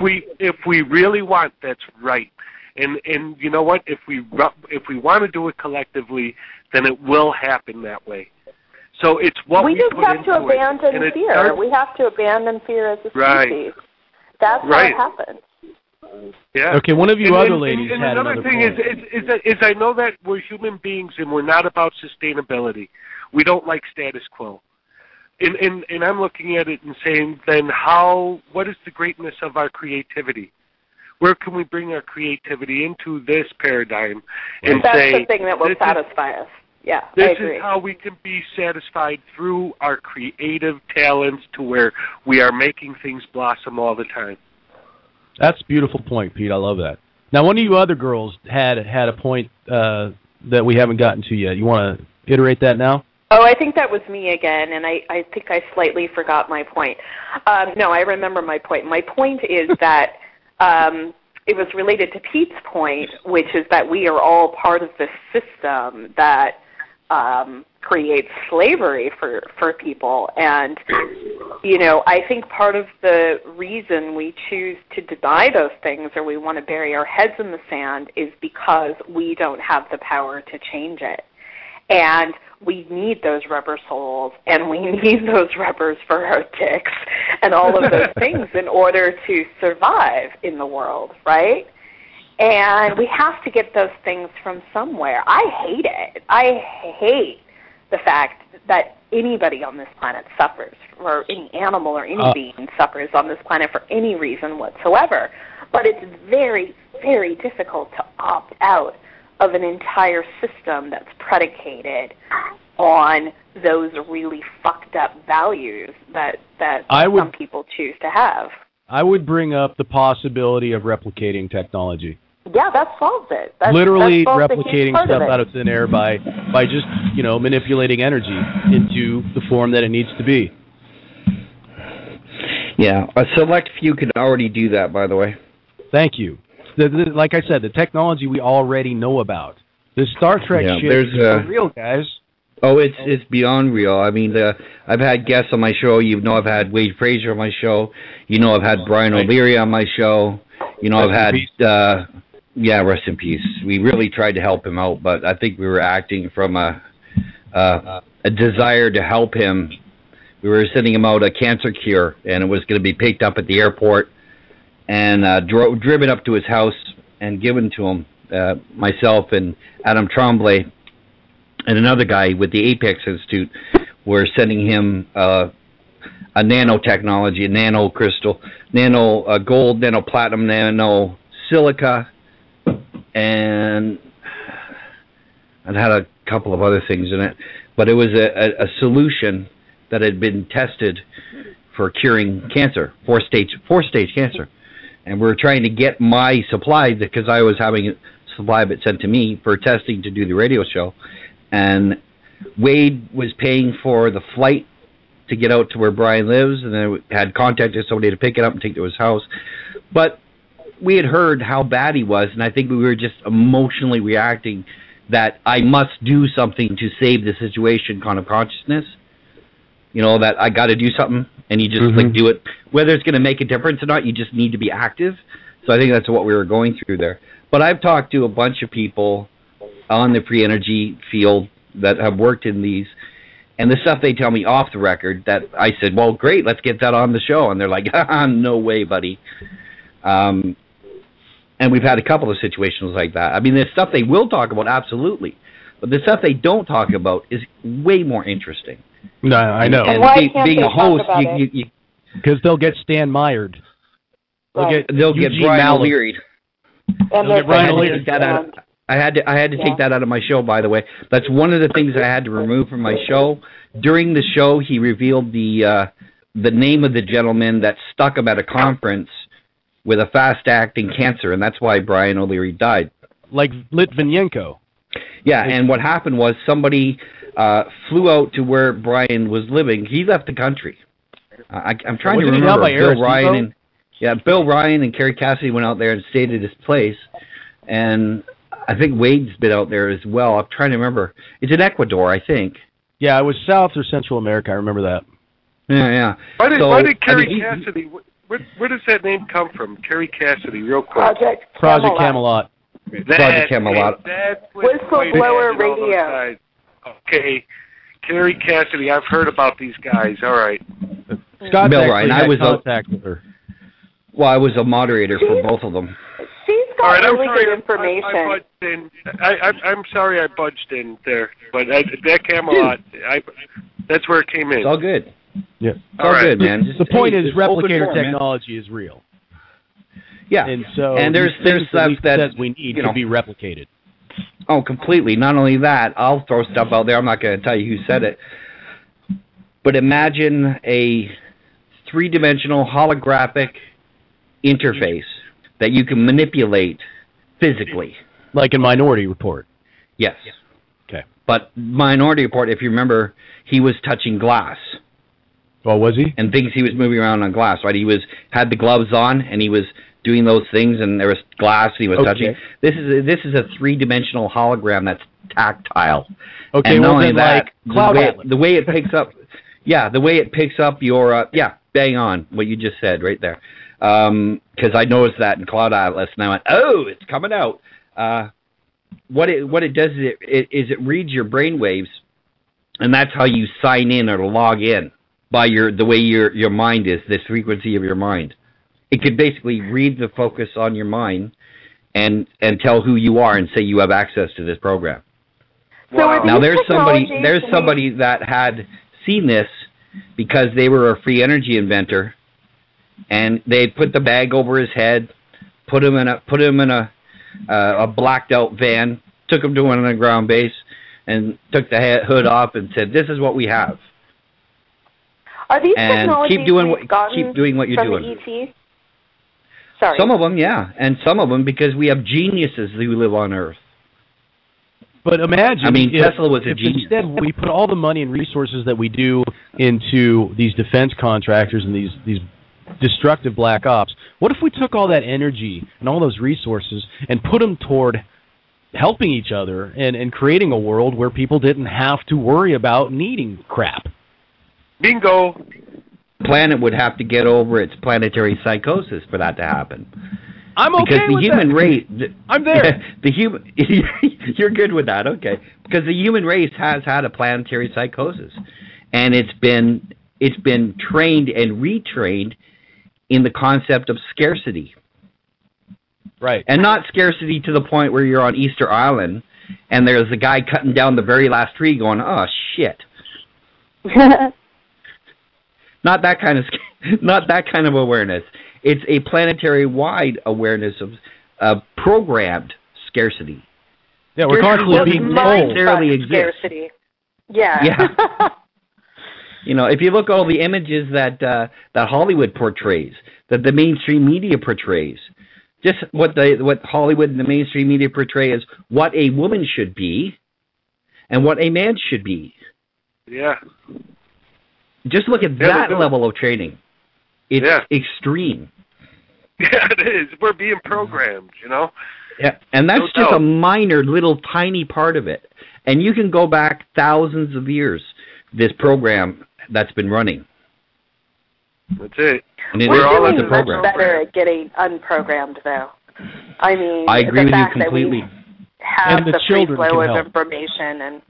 we really want. That's right. And you know what? If we want to do it collectively, then it will happen that way. So it's what we just have to abandon fear. We have to abandon fear as a species. That's how it happens. Yeah. Okay, one of you other ladies and had another another thing point. is I know that we're human beings and we're not about sustainability. We don't like status quo. And I'm looking at it and saying, then what is the greatness of our creativity? Where can we bring our creativity into this paradigm and That's say, the thing that will satisfy us. Yeah, I this agree. is how we can be satisfied through our creative talents to where we are making things blossom all the time. That's a beautiful point, Pete. I love that. Now, one of you other girls had a point that we haven't gotten to yet. You want to iterate that now? Oh, I think that was me again, and I think I slightly forgot my point. No, I remember my point. My point is that it was related to Pete's point, which is that we are all part of this system that creates slavery for people. And, you know, I think part of the reason we choose to deny those things or we want to bury our heads in the sand is because we don't have the power to change it. And we need those rubber soles, and we need those rubbers for our dicks and all of those things in order to survive in the world, right? And we have to get those things from somewhere. I hate it. I hate the fact that anybody on this planet suffers, or any animal or any being suffers on this planet for any reason whatsoever. But it's very, very difficult to opt out of an entire system that's predicated on those really fucked up values that some people choose to have. I would bring up the possibility of replicating technology. Yeah, that solves it. Literally that solves replicating stuff out of thin air by just, you know, manipulating energy into the form that it needs to be. Yeah, a select few can already do that, by the way. Thank you. Like I said, the technology we already know about. The Star Trek shit is real, guys. Oh, it's beyond real. I mean, I've had guests on my show. You know, I've had Wade Frazier on my show. You know, I've had Brian O'Leary on my show. You know, I've had rest in peace. We really tried to help him out, but I think we were acting from a desire to help him. We were sending him out a cancer cure, and it was going to be picked up at the airport and driven up to his house and given to him. Myself and Adam Tremblay and another guy with the Apex Institute were sending him a nanotechnology, a nano crystal, nano gold, nano platinum, nano silica, and it had a couple of other things in it. But it was a solution that had been tested for curing cancer, four-stage cancer. And we were trying to get my supply because I was having a supply of it sent to me for testing to do the radio show. And Wade was paying for the flight to get out to where Brian lives, and then had contacted somebody to pick it up and take it to his house. But we had heard how bad he was, and I think we were just emotionally reacting that I must do something to save the situation kind of consciousness. You know, that I got to do something, and you just like do it. Whether it's going to make a difference or not, you just need to be active. So I think that's what we were going through there. But I've talked to a bunch of people on the free energy field that have worked in these, and the stuff they tell me off the record that I said, well, great, let's get that on the show. And they're like, no way, buddy. And we've had a couple of situations like that. I mean, the stuff they will talk about, absolutely. But the stuff they don't talk about is way more interesting. No, I know. And why can't being they a host, talk about it? Because they'll get Stan Myered. They'll get Brian O'Leary. I had to take that out of my show, by the way. That's one of the things I had to remove from my show. During the show, he revealed the name of the gentleman that stuck him at a conference with a fast-acting cancer, and that's why Brian O'Leary died. Like Litvinenko. Yeah, and what happened was somebody flew out to where Brian was living. He left the country. I'm trying to remember. Bill Ryan and Kerry Cassidy went out there and stayed at his place, and I think Wade's been out there as well. I'm trying to remember. It's in Ecuador, I think. Yeah, it was South or Central America. I remember that. Yeah. Why did Kerry Cassidy? Where does that name come from? Kerry Cassidy, real quick. Project Camelot. Project Camelot. Whistleblower Radio. Okay, Kerry Cassidy. I've heard about these guys. All right. Scott Bill Ryan. I was contact with her. Well, I was a moderator for both of them. She's got All right, really good I information. budged in. I'm sorry I budged in there, but that Camelot, that's where it came in. It's all good. Yeah. It's all good, man. The point is replicator technology is real. Yeah. And so there's stuff that we need to be replicated. Oh, completely. Not only that, I'll throw stuff out there. I'm not going to tell you who said it. But imagine a three-dimensional holographic interface that you can manipulate physically. Like in Minority Report. Yes. Okay. But Minority Report, if you remember, he was touching glass. Oh, was he? And things he was moving around on glass, right? He had the gloves on, and he was doing those things, and there was glass he was touching. This is a three-dimensional hologram that's tactile. Okay, and well not only then, that, like Cloud Atlas. the way it picks up, the way it picks up your, bang on what you just said right there. Because I noticed that in Cloud Atlas, and I went, oh, it's coming out. What it does is it reads your brain waves, and that's how you sign in or log in by the way your mind is, this frequency of your mind. It could basically read the focus on your mind and tell who you are and say you have access to this program. So now there's somebody that had seen this because they were a free energy inventor, and they put the bag over his head, put him in a blacked out van, took him to an underground base, and took the hood off and said, "This is what we have." Are these and technologies keep doing what you're from doing. The ET? Sorry. Some of them, yeah, and some of them because we have geniuses who live on Earth. But imagine, Tesla was a genius. Instead we put all the money and resources that we do into these defense contractors and these destructive black ops. What if we took all that energy and all those resources and put them toward helping each other and creating a world where people didn't have to worry about needing crap? Bingo. Planet would have to get over its planetary psychosis for that to happen. I'm okay because the with human that. race. I'm there. You're good with that, okay? Because the human race has had a planetary psychosis, and it's been trained and retrained in the concept of scarcity. Right. And not scarcity to the point where you're on Easter Island and there's a guy cutting down the very last tree going, "Oh shit." Not that kind of awareness. It's a planetary-wide awareness of programmed scarcity. Yeah, we're constantly being told. Scarcity. Yeah. Yeah. If you look at all the images that Hollywood portrays, that the mainstream media portrays, just what Hollywood and the mainstream media portray is what a woman should be and what a man should be. Yeah. Just look at that level of training. It's extreme. Yeah, it is. We're being programmed, Yeah, and that's just a minor, little, tiny part of it. And you can go back thousands of years, this program that's been running. That's it. And we're all doing the program. Much better at getting unprogrammed, though. I mean, I agree with you fact completely. That we have and the free children flow can of help. information, and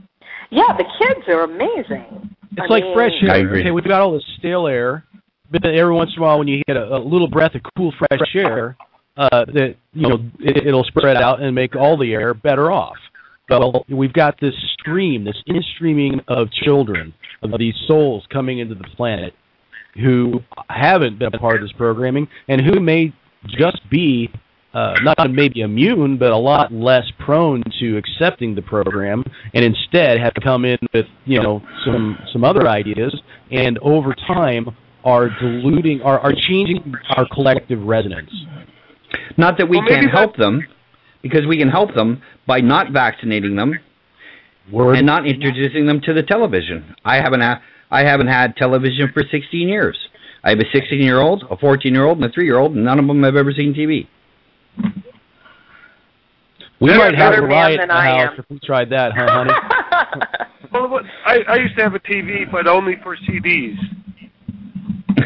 the kids are amazing. It's like fresh air. I agree. Okay, we've got all this stale air, but then every once in a while, when you get a little breath of cool, fresh air, it'll spread out and make all the air better off. Well, we've got this in-streaming of children, of these souls coming into the planet who haven't been a part of this programming and who may just be not maybe immune, but a lot less prone to accepting the program, and instead have come in with some other ideas, and over time are diluting, are changing our collective resonance. Not that we can't help them, because we can help them by not vaccinating them and not introducing them to the television. I haven't had television for 16 years. I have a 16-year-old, a 14-year-old, and a 3-year-old, and none of them have ever seen TV. We might have a riot in the house if we tried that, huh, honey? Well, I used to have a TV, but only for CDs.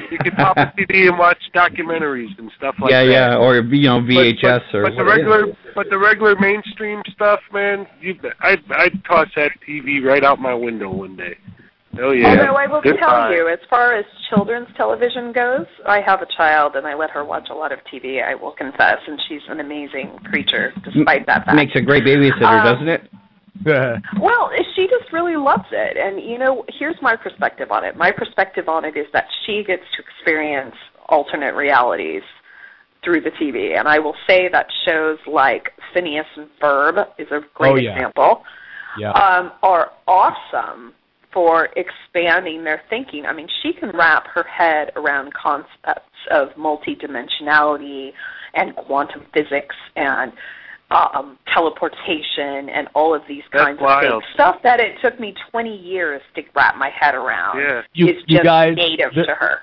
You could pop a CD and watch documentaries and stuff like that. Yeah, or VHS but the regular mainstream stuff, man, I'd toss that TV right out my window one day. Oh, yeah. Although I will tell you, as far as children's television goes, I have a child and I let her watch a lot of TV, I will confess, and she's an amazing creature despite that fact. Makes a great babysitter, doesn't it? Well, she just really loves it. And, here's my perspective on it. My perspective on it is that she gets to experience alternate realities through the TV. And I will say that shows like Phineas and Ferb is a great example, are awesome for expanding their thinking. I mean, she can wrap her head around concepts of multidimensionality and quantum physics and teleportation and all of these kinds of things. Stuff that it took me 20 years to wrap my head around is just native to her.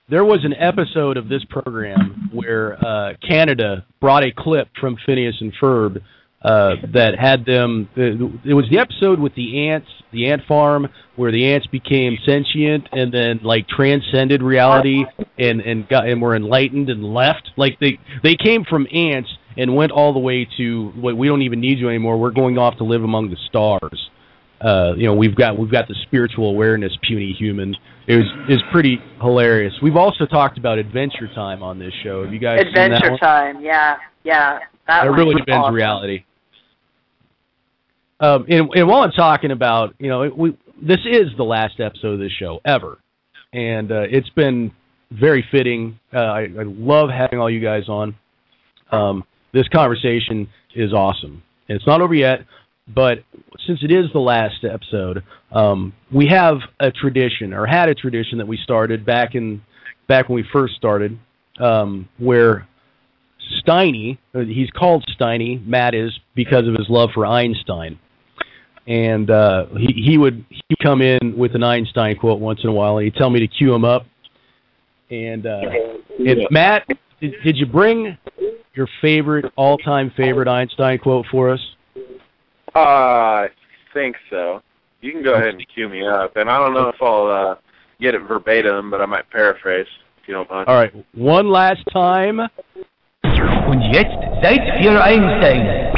There was an episode of this program where Canada brought a clip from Phineas and Ferb that had them. It was the episode with the ants, the ant farm, where the ants became sentient and then like transcended reality and were enlightened and left. Like they came from ants and went all the way to we don't even need you anymore. We're going off to live among the stars. We've got the spiritual awareness, puny human. It was pretty hilarious. We've also talked about Adventure Time on this show. Have you guys seen that one? Adventure Time, yeah. That really depends on reality. And while I'm talking about, this is the last episode of this show ever, and it's been very fitting. I love having all you guys on. This conversation is awesome. And it's not over yet, but since it is the last episode, we have a tradition, or had a tradition that we started back when we first started, where Steiny, he's called Steiny, Matt is, because of his love for Einstein. And he'd come in with an Einstein quote once in a while, and he'd tell me to cue him up. And Matt, did you bring your all-time favorite Einstein quote for us? I think so. You can go ahead and cue me up, and I don't know if I'll get it verbatim, but I might paraphrase, if you don't mind. All right, one last time. Und jetzt seid ihr Einstein.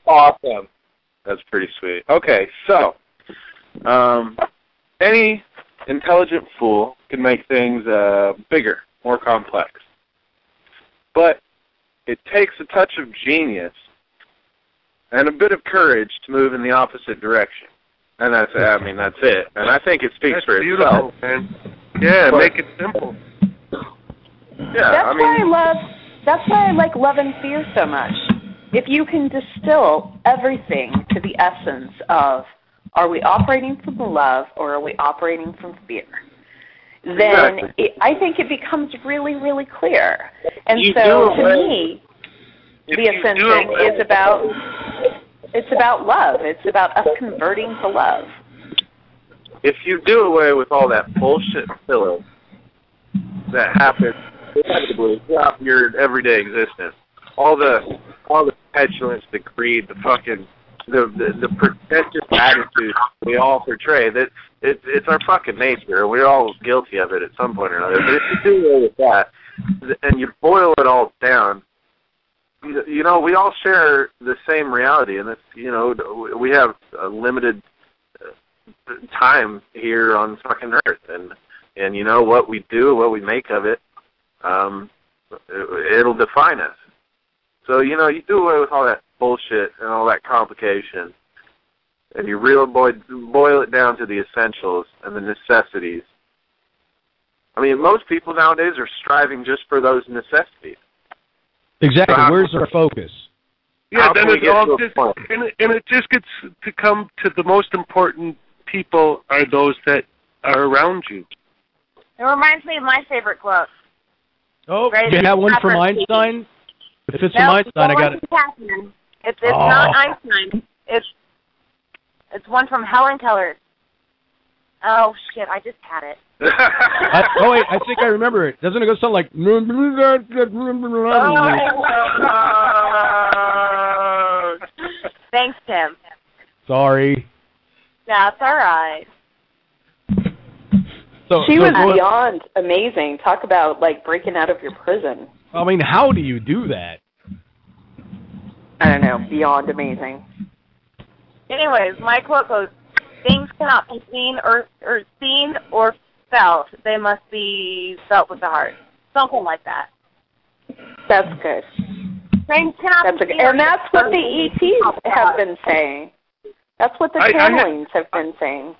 Awesome. That's pretty sweet. Okay, so any intelligent fool can make things bigger, more complex. But it takes a touch of genius and a bit of courage to move in the opposite direction. And that's it. And I think it speaks for itself. Man. Yeah, make it simple. Yeah, that's why I like Love and Fear so much. If you can distill everything to the essence of, are we operating from love or are we operating from fear? Then I think it becomes really, really clear. And so to me, the ascension is about love. It's about us converting to love. If you do away with all that bullshit filler that happens inevitably throughout your everyday existence, all the petulance, the greed, the fucking the pretentious attitude we all portray, that it's our fucking nature. We're all guilty of it at some point or another. But if you do away with that and you boil it all down, we all share the same reality, and it's we have a limited time here on fucking Earth, and what we do, what we make of it, it'll define us. So you do away with all that bullshit and all that complication, and you really boil it down to the essentials and the necessities. I mean, most people nowadays are striving just for those necessities. Exactly. Where's our focus? Yeah, then it all and it just gets to come to the most important people are those that are around you. It reminds me of my favorite quote. Oh, you have one from Einstein? If it's from Einstein, I got it. Kathryn. It's not Einstein. It's one from Helen Keller. Oh shit! I just had it. I think I remember it. Doesn't it go something like? Thanks, Tim. Sorry. That's all right. She was beyond amazing. Talk about breaking out of your prison. I mean, how do you do that? I don't know. Beyond amazing. Anyways, my quote goes, things cannot be seen or felt. They must be felt with the heart. Something like that. That's good. Things cannot be seen. And that's what the ETs have been saying. That's what the channelings have been saying.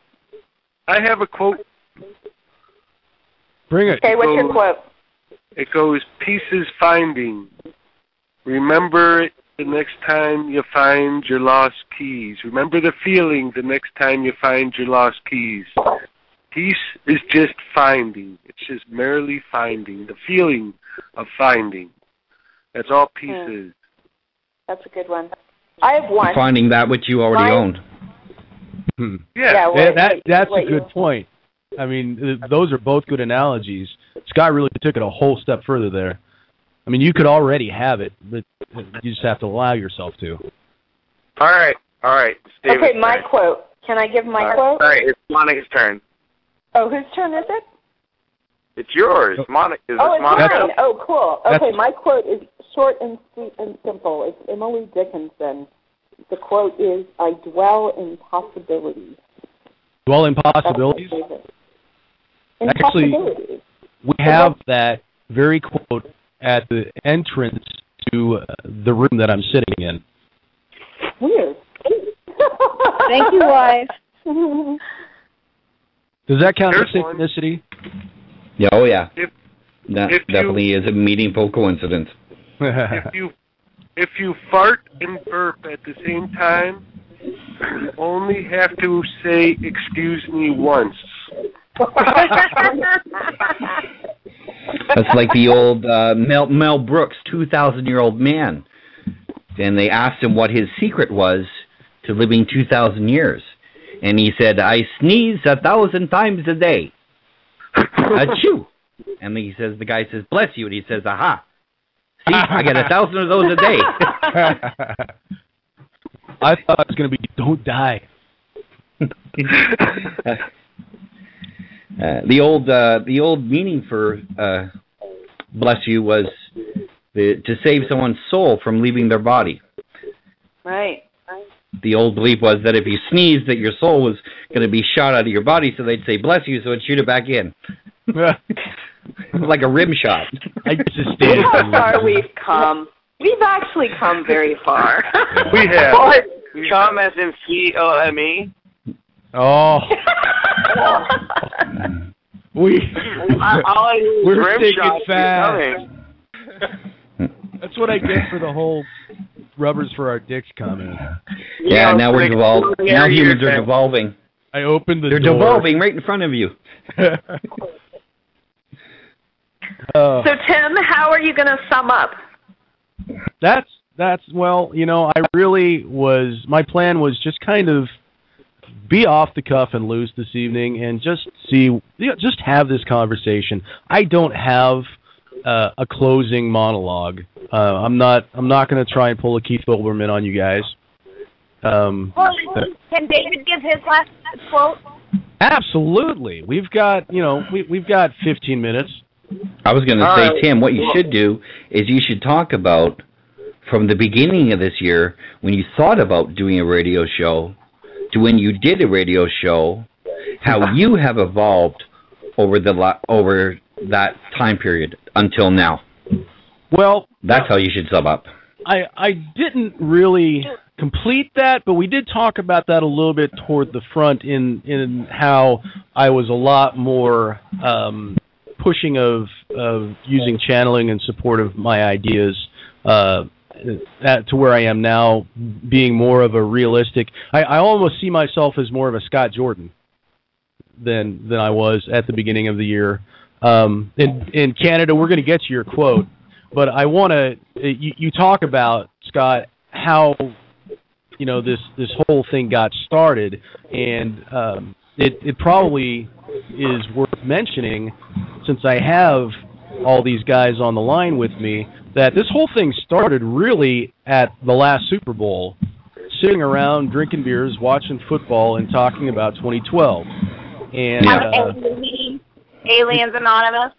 I have a quote. Bring it. Okay, what's your quote? It goes, peace is finding. Remember it the next time you find your lost keys. Remember the feeling the next time you find your lost keys. Peace is just finding. It's just merely finding. The feeling of finding. That's all peace is. That's a good one. I have one. Finding that which you already own. That's a good point. I mean, those are both good analogies. Scott really took it a whole step further there. I mean, you could already have it, but you just have to allow yourself to. All right. Okay, my quote. Can I give my quote? All right, it's Monica's turn. Oh, whose turn is it? It's yours. Monica. It's mine. Oh, cool. Okay, my quote is short and sweet and simple. It's Emily Dickinson. The quote is, I dwell in possibilities. Dwell in possibilities? Actually, we have that very quote at the entrance to the room that I'm sitting in. Weird. Thank you, wife. Does that count as synchronicity? Yeah, oh, yeah. That definitely is a meaningful coincidence. If you fart and burp at the same time, you only have to say excuse me once. That's like the old Mel Brooks, 2,000-year-old man. And they asked him what his secret was to living 2,000 years. And he said, I sneeze 1,000 times a day. Achoo. And the guy says, bless you. And he says, aha. See, I get 1,000 of those a day. I thought it was going to be, don't die. The old meaning for bless you was to save someone's soul from leaving their body. Right. The old belief was that if you sneezed, that your soul was going to be shot out of your body, so they'd say bless you, so it'd shoot it back in. Like a rim shot. I just Look how far we've come. We've actually come very far. We have. What? Come as in C-O-M-E? Oh. We're thinking fast. That's what I get for the whole rubbers for our dicks comment. Yeah, now we're devolving. Now humans are devolving. I opened the door. They're devolving right in front of you. So, Tim, how are you going to sum up? Well, I really was, my plan was just kind of be off the cuff and loose this evening and just just have this conversation. I don't have a closing monologue. I'm not going to try and pull a Keith Olbermann on you guys. Can David give his last quote? Absolutely. We've got 15 minutes. I was going to say, Tim, what you should do is you should talk about from the beginning of this year when you thought about doing a radio show to when you did a radio show, how you have evolved over that time period until now. Well, that's how you should sum up. I didn't really complete that, but we did talk about that a little bit toward the front in how I was a lot more pushing of using channeling in support of my ideas to where I am now, being more of a realistic. I almost see myself as more of a Scott Jordan than I was at the beginning of the year. In Canada, we're going to get to your quote, but I want to. You talk about, Scott, how this whole thing got started, and it probably is worth mentioning, since I have all these guys on the line with me, that this whole thing started really at the last Super Bowl, sitting around drinking beers, watching football, and talking about 2012. And Aliens Anonymous.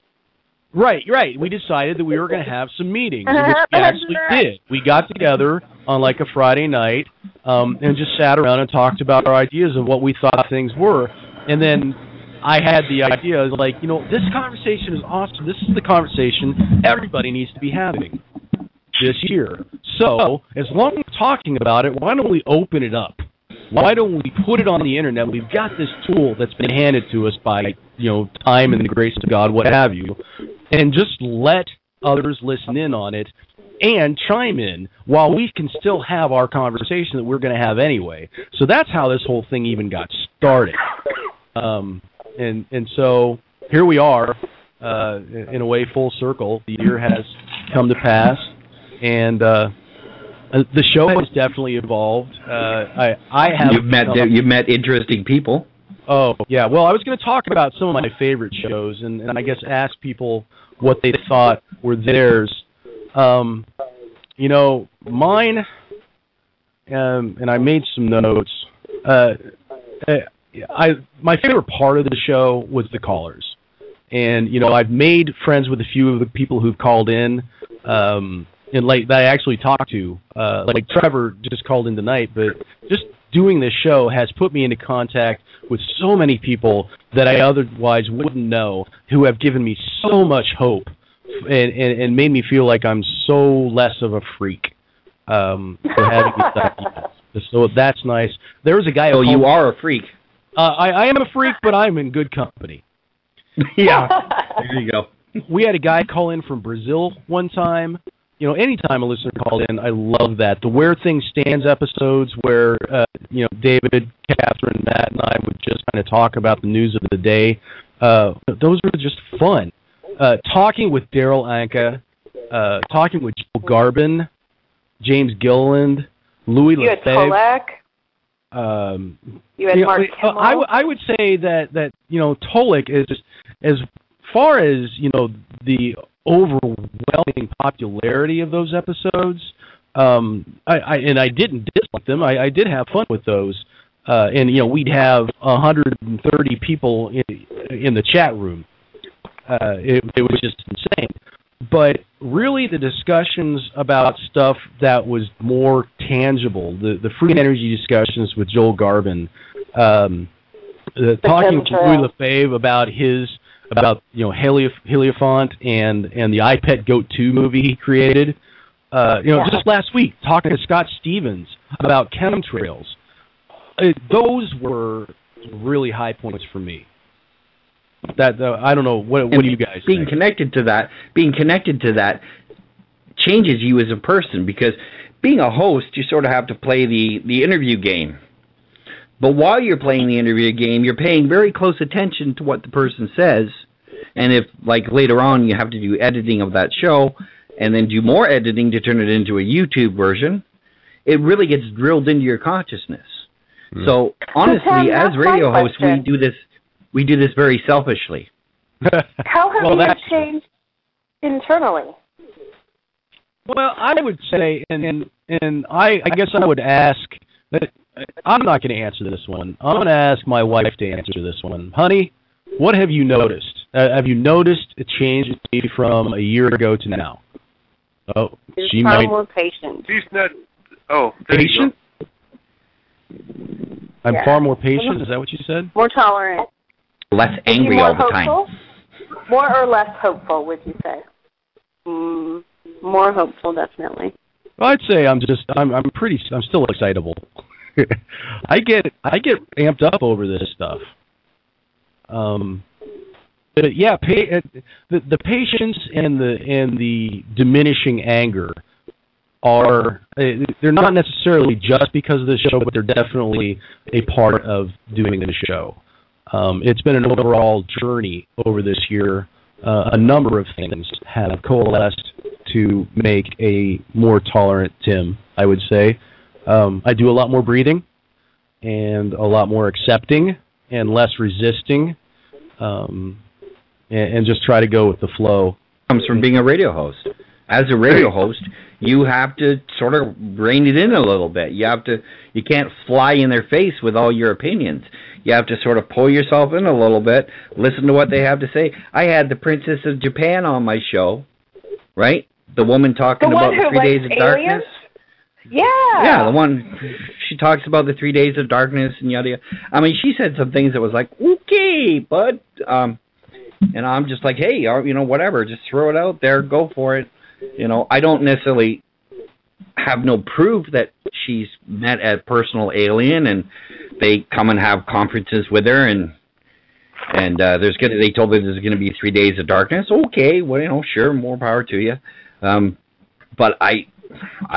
Right. We decided that we were going to have some meetings, which we actually did. We got together on like a Friday night, and just sat around and talked about our ideas of what we thought things were. And then I had the idea, like, you know, this conversation is awesome. This is the conversation everybody needs to be having this year. So, as long as we're talking about it, why don't we open it up? Why don't we put it on the internet? We've got this tool that's been handed to us by, you know, time and the grace of God, what have you, and just let others listen in on it and chime in while we can still have our conversation that we're going to have anyway. So that's how this whole thing even got started. And so here we are, in a way, full circle. The year has come to pass, and the show has definitely evolved. I have you've met interesting people. Oh yeah. Well, I was going to talk about some of my favorite shows, and I guess ask people what they thought were theirs. You know, mine, and I made some notes. My favorite part of the show was the callers, and you know, I've made friends with a few of the people who've called in, and like that I actually talked to. Like Trevor just called in tonight, but just doing this show has put me into contact with so many people that I otherwise wouldn't know, who have given me so much hope and made me feel like I'm so less of a freak for having these ideas. So that's nice. There was a guy. Oh, you are a freak. I am a freak, but I'm in good company. Yeah, there you go. We had a guy call in from Brazil one time. You know, anytime a listener called in, I love that. The Where Things Stands episodes where, you know, David, Kathryn, Matt, and I would just kind of talk about the news of the day. Those were just fun. Talking with Daryl Anka, talking with Joel Garbin, James Gilliland, Louis You had Lefebvre. Tolek. You had Mark Kimmel. I would say that you know, Tolek is, as far as, you know, the overwhelming popularity of those episodes, I didn't dislike them. I did have fun with those, and you know, we'd have 130 people in the chat room. It was just insane. But really, the discussions about stuff that was more tangible, the free energy discussions with Joel Garbin, talking to Louis Lefebvre about you know, Heliofant and the iPet Goat 2 movie he created. You know, just last week, talking to Scott Stevens about chemtrails. Those were really high points for me. That I don't know, what do you guys being think? Connected to that changes you as a person, because being a host, you sort of have to play the interview game. But while you're playing the interview game, you're paying very close attention to what the person says. And if, like, later on you have to do editing of that show and then do more editing to turn it into a YouTube version, it really gets drilled into your consciousness. So honestly, as radio hosts, we do this very selfishly. How have you changed internally? Well, I would say, and I guess I would ask, I'm not going to answer this one. I'm going to ask my wife to answer this one. Honey, what have you noticed? Have you noticed a change from a year ago to now? Oh, she might. More patient. She's not. Oh, patient? I'm far more patient. Is that what you said? More tolerant. Less angry all the time. More or less hopeful, would you say? More hopeful, definitely. Well, I'd say I'm still excitable. I get amped up over this stuff. But yeah, the patience and the diminishing anger they're not necessarily just because of the show, but they're definitely a part of doing the show. It's been an overall journey over this year. A number of things have coalesced to make a more tolerant Tim, I would say. I do a lot more breathing and a lot more accepting and less resisting, and just try to go with the flow. Comes from being a radio host. As a radio host, you have to sort of rein it in a little bit. You can't fly in their face with all your opinions. You have to sort of pull yourself in a little bit, listen to what they have to say. I had the Princess of Japan on my show, right? The woman talking about the 3 Days of Darkness. Yeah, the one she talks about the 3 days of darkness and yada yada. I mean, she said some things that was like, okay, but and I'm just like, hey, whatever, just throw it out there, go for it. I don't necessarily have no proof that she's met a personal alien and they come and have conferences with her and they told her there's going to be 3 days of darkness. Okay, well, sure, more power to you. But I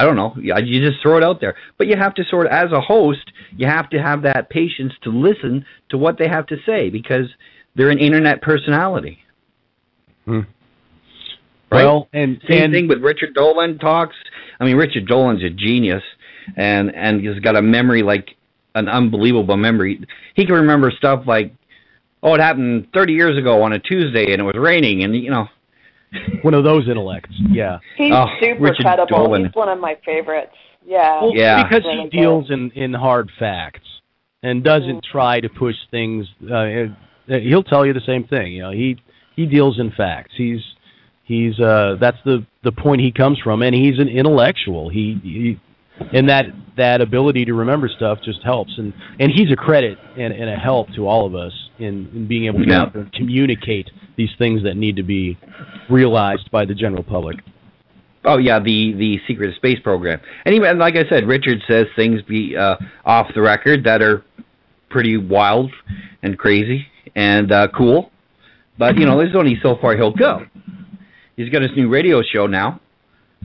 don't know. You just throw it out there. But you have to as a host, you have to have that patience to listen to what they have to say because they're an internet personality. Right? Well, same thing with Richard Dolan talks. I mean, Richard Dolan's a genius, and he's got a memory like an unbelievable memory. He can remember stuff like, it happened 30 years ago on a Tuesday, and it was raining, and one of those intellects. Yeah, he's super Richard credible. Dolan. He's one of my favorites. Yeah, well, because he deals in hard facts and doesn't try to push things. He'll tell you the same thing. He deals in facts. He's that's the point he comes from, and he's an intellectual. He and that ability to remember stuff just helps, and he's a credit and a help to all of us in being able to go out there and communicate these things that need to be realized by the general public. Oh yeah, the secret space program, and even like I said, Richard says things off the record that are pretty wild and crazy and cool, but there's only so far he'll go. He's got his new radio show now.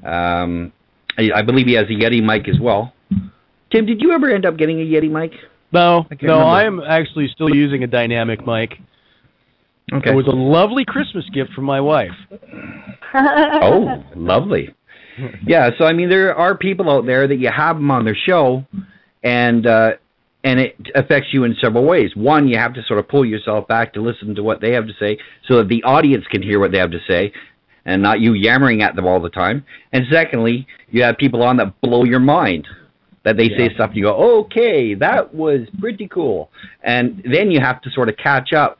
I believe he has a Yeti mic as well. Tim, did you ever end up getting a Yeti mic? No, I am actually still using a dynamic mic. Okay. It was a lovely Christmas gift from my wife. Oh, lovely. Yeah, so I mean, there are people out there that you have them on their show, and it affects you in several ways. One, you have to sort of pull yourself back to listen to what they have to say so that the audience can hear what they have to say and not you yammering at them all the time. And secondly, you have people on that blow your mind, that they say stuff and you go, okay, that was pretty cool. And then you have to sort of catch up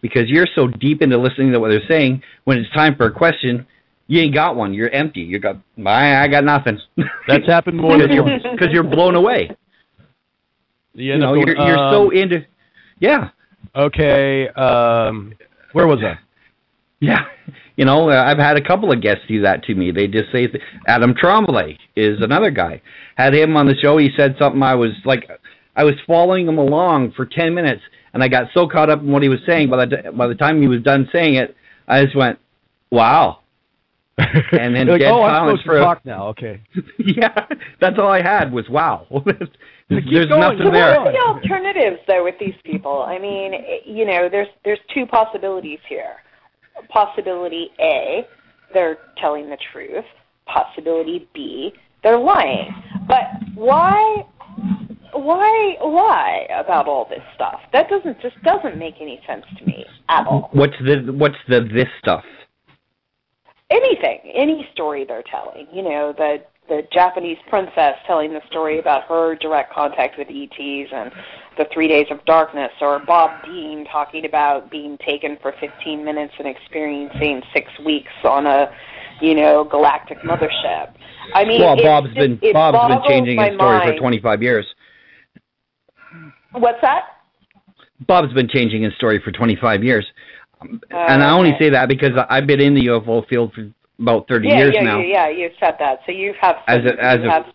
because you're so deep into listening to what they're saying, when it's time for a question, you ain't got one. You're empty. I got nothing. That's happened more than once. Because you're blown away. You're so into... Yeah. Okay, where was I? Yeah. I've had a couple of guests do that to me. They just say... Adam Tremblay is another guy. Had him on the show. He said something I was following him along for 10 minutes, and I got so caught up in what he was saying, by the time he was done saying it, I just went, wow. And then like, dead I'm silence supposed to talk now. Okay. Yeah, that's all I had was wow. There's going. nothing there. What are the alternatives, though, with these people? I mean, there's two possibilities here. Possibility A, they're telling the truth. Possibility B, they're lying. But why about all this stuff? That doesn't make any sense to me at all. What's the this stuff? Anything, any story they're telling. The Japanese princess telling the story about her direct contact with ETs and the 3 days of darkness, or Bob Dean talking about being taken for 15 minutes and experiencing 6 weeks on a, galactic mothership. I mean, Bob's been changing his story for 25 years. What's that? Bob's been changing his story for 25 years. And I only say that because I've been in the UFO field for about 30 years now. Yeah, you've said that. So you have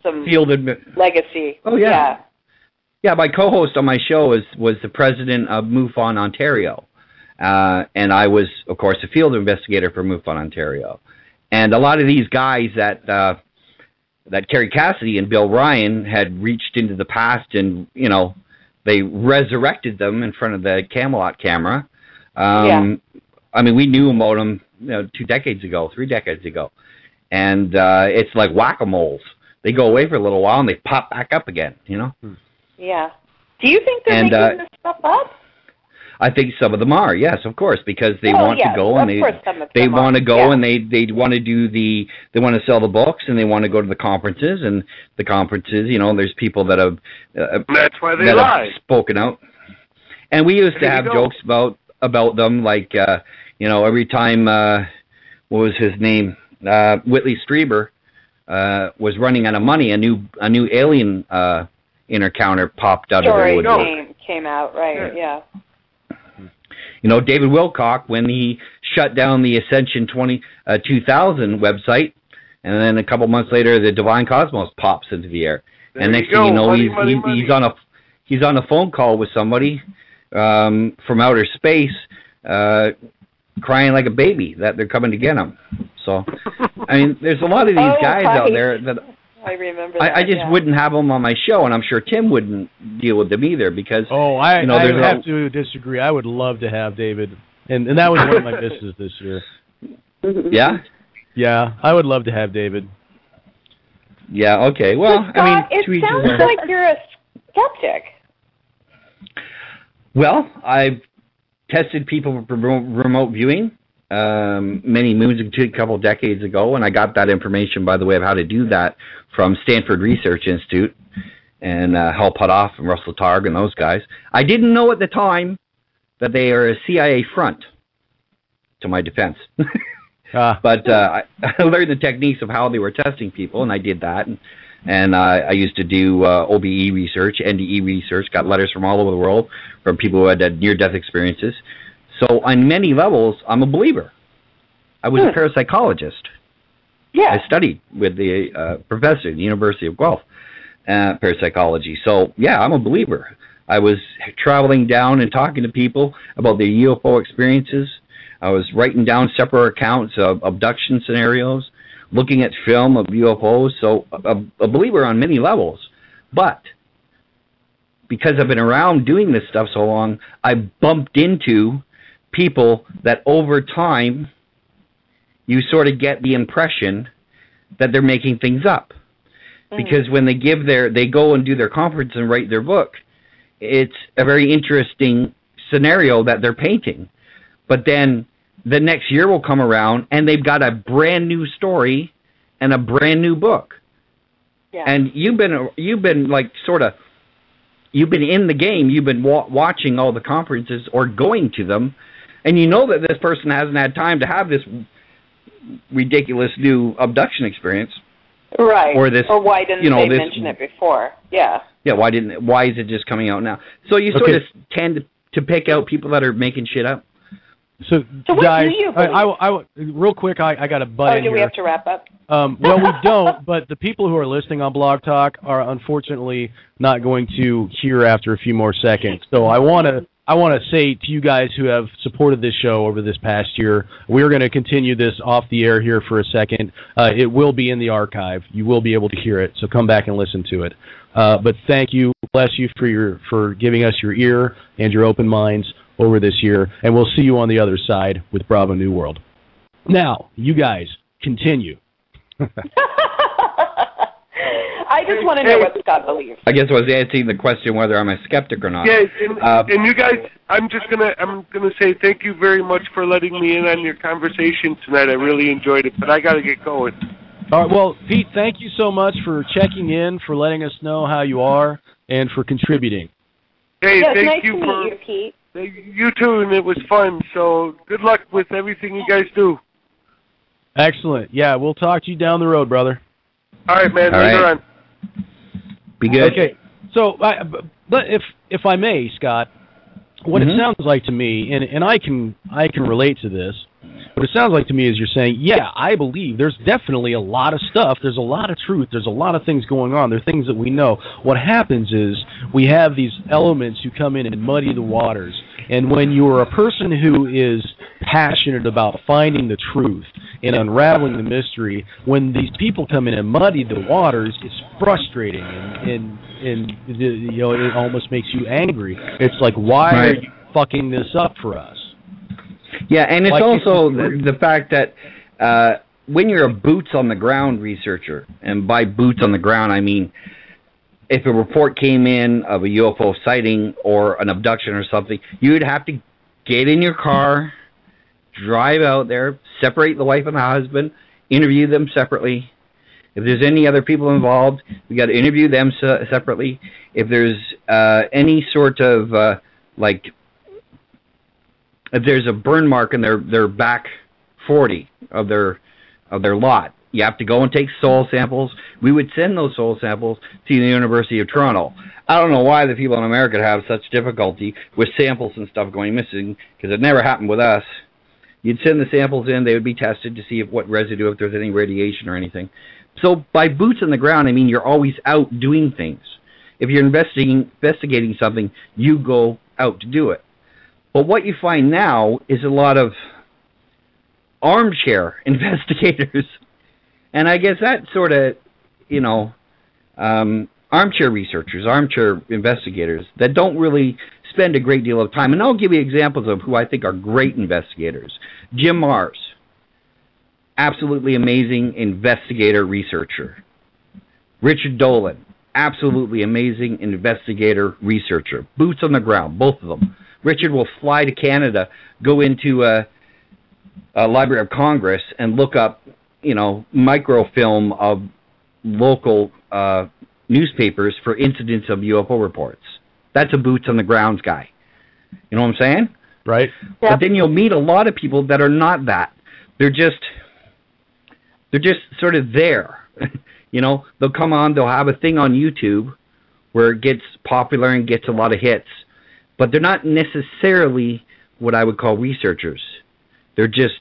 some field legacy. Oh, yeah. Yeah, my co-host on my show was the president of MUFON Ontario. And I was, of course, a field investigator for MUFON Ontario. And a lot of these guys that Kerry Cassidy and Bill Ryan had reached into the past and, they resurrected them in front of the Camelot camera. I mean, we knew about them 2 decades ago, 3 decades ago. And it's like whack-a-moles. They go away for a little while and they pop back up again, Yeah. Do you think they're making this stuff up? I think some of them are, yes, of course, because they want to go and they want to go and they want to do they want to sell the books and they want to go to the conferences, and the conferences, there's people that have that's why they have spoken out. And we used to have jokes about them, like every time what was his name, Whitley Strieber was running out of money, a new alien encounter popped out of the woodwork. Came out, right? Yeah. You know, David Wilcock, when he shut down the Ascension 2000 website, and then a couple months later, the Divine Cosmos pops into the air, and next thing you know, he's on a phone call with somebody from outer space, crying like a baby that they're coming to get him. So, I mean, there's a lot of these guys out there that I remember. I just wouldn't have them on my show, and I'm sure Tim wouldn't deal with them either because. I have to disagree. I would love to have David, and that was one of my misses this year. Yeah. Yeah, I would love to have David. Yeah. Okay. Well, Scott, I mean, it sounds like you're a skeptic. Well, I've tested people for remote viewing many moons, a couple of decades ago, and I got that information, by the way, of how to do that from Stanford Research Institute and Hal Puthoff and Russell Targ and those guys. I didn't know at the time that they are a CIA front, to my defense. But I learned the techniques of how they were testing people, and I did that. And I used to do OBE research, NDE research, got letters from all over the world from people who had near-death experiences. So on many levels, I'm a believer. I was a parapsychologist. Yeah. I studied with the professor at the University of Guelph, parapsychology. So, yeah, I'm a believer. I was traveling down and talking to people about their UFO experiences. I was writing down separate accounts of abduction scenarios, looking at film of UFOs, so a believer on many levels. But because I've been around doing this stuff so long, I bumped into people that over time you sort of get the impression that they're making things up. Because when they go and do their conference and write their book, it's a very interesting scenario that they're painting. But then the next year will come around and they've got a brand new story and a brand new book. Yeah. And you've been like sort of, you've been in the game, you've been watching all the conferences or going to them, and you know that this person hasn't had time to have this ridiculous new abduction experience. Right. Or this, or why didn't they mention it before? Yeah. Yeah, why is it just coming out now? So you sort of tend to pick out people that are making shit up. So what guys, do you believe? I real quick, I got a butt in do here. We have to wrap up? Well, we don't, but the people who are listening on Blog Talk are unfortunately not going to hear after a few more seconds. So I want to say to you guys who have supported this show over this past year, we're going to continue this off the air here for a second. It will be in the archive. You will be able to hear it, so come back and listen to it. But thank you, bless you for giving us your ear and your open minds over this year, and we'll see you on the other side with Bravo New World. Now, you guys, continue. I just want to know what Scott believes. I guess I was answering the question whether I'm a skeptic or not. Yeah, and you guys, I'm gonna say thank you very much for letting me in on your conversation tonight. I really enjoyed it, but I got to get going. All right, well, Pete, thank you so much for checking in, for letting us know how you are, and for contributing. Hey, yeah, thank nice you to for meet you, Pete. You too, and it was fun. So good luck with everything you guys do. Excellent. Yeah, we'll talk to you down the road, brother. All right, man. Later on. Be good. Okay. So, but if I may, Scott, what it sounds like to me, and I can relate to this. What it sounds like to me is you're saying, yeah, I believe there's definitely a lot of stuff. There's a lot of truth. There's a lot of things going on. There are things that we know. What happens is we have these elements who come in and muddy the waters. And when you're a person who is passionate about finding the truth and unraveling the mystery, when these people come in and muddy the waters, it's frustrating and you know, it almost makes you angry. It's like, why are you fucking this up for us? Yeah, and it's also the fact that when you're a boots-on-the-ground researcher, and by boots on the ground I mean if a report came in of a UFO sighting or an abduction or something, you'd have to get in your car, drive out there, separate the wife and the husband, interview them separately. If there's any other people involved, we got to interview them separately. If there's any sort of if there's a burn mark in their back 40 of their lot, You have to go and take soil samples. We would send those soil samples to the University of Toronto. I don't know why the people in America have such difficulty with samples and stuff going missing, because it never happened with us. You'd send the samples in, they would be tested to see what residue, if there's any radiation or anything. So by boots on the ground, I mean you're always out doing things. If you're investigating something, you go out to do it. But what you find now is a lot of armchair investigators. And I guess that sort of, armchair researchers, armchair investigators that don't really spend a great deal of time. And I'll give you examples of who I think are great investigators. Jim Mars, absolutely amazing investigator, researcher. Richard Dolan, absolutely amazing investigator, researcher. Boots on the ground, both of them. Richard will fly to Canada, go into a Library of Congress and look up, microfilm of local newspapers for incidents of UFO reports. That's a boots on the grounds guy. You know what I'm saying? Right. Yep. But then you'll meet a lot of people that are not that. They're just sort of there. They'll come on, they'll have a thing on YouTube where it gets popular and gets a lot of hits, but they're not necessarily what I would call researchers. They're just,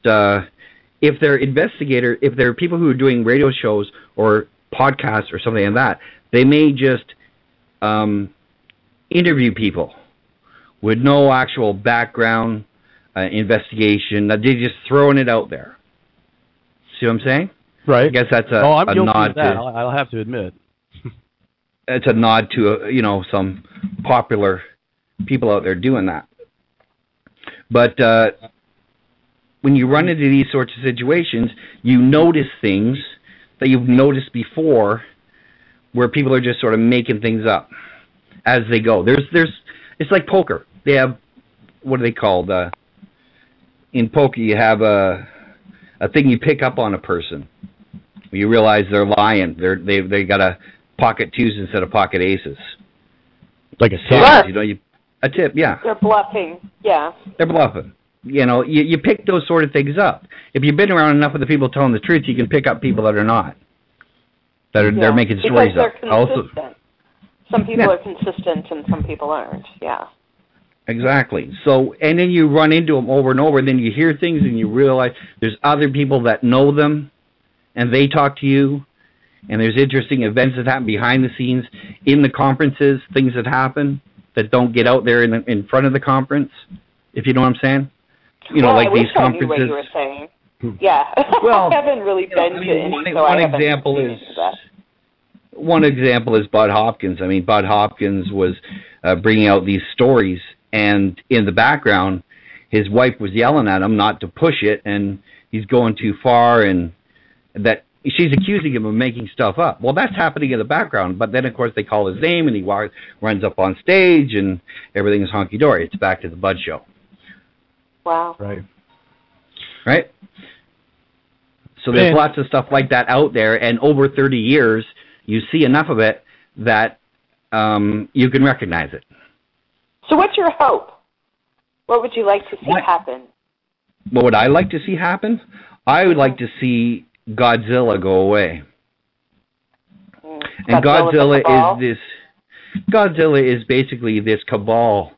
if they're people who are doing radio shows or podcasts or something like that, they may just interview people with no actual background investigation. They're just throwing it out there. See what I'm saying? Right. I guess that's a I'm guilty nod of that. to. I'll have to admit. It's a nod to some popular people out there doing that. But when you run into these sorts of situations, you notice things that you've noticed before, where people are just sort of making things up as they go. It's like poker. They have, what are they called? In poker, you have a thing you pick up on a person. You realize they're lying. They got a pocket twos instead of pocket aces. Like a tip. A tip, yeah. They're bluffing, yeah. They're bluffing. You pick those sort of things up. If you've been around enough of the people telling the truth, you can pick up people that are not. They're making stories up. Because they're consistent. Some people are consistent and some people aren't, yeah. Exactly. So, and then you run into them over and over, and then you hear things and you realize there's other people that know them, and they talk to you, and there's interesting events that happen behind the scenes in the conferences, things that happen that don't get out there in front of the conference, if you know what I'm saying. Like these conferences. I knew what you were saying. Yeah. Well, I haven't really been to any, so I haven't seen that. One example is Bud Hopkins. I mean, Bud Hopkins was bringing out these stories, and in the background, his wife was yelling at him not to push it, and he's going too far, and that she's accusing him of making stuff up. Well, that's happening in the background, but then, of course, they call his name, and he runs up on stage, and everything is honky-dory. It's back to the Bud show. Wow. Right? So there's lots of stuff like that out there, and over 30 years, you see enough of it that you can recognize it. So what's your hope? What would you like to see happen? What would I like to see happen? I would like to see Godzilla go away. And Godzilla is basically this cabal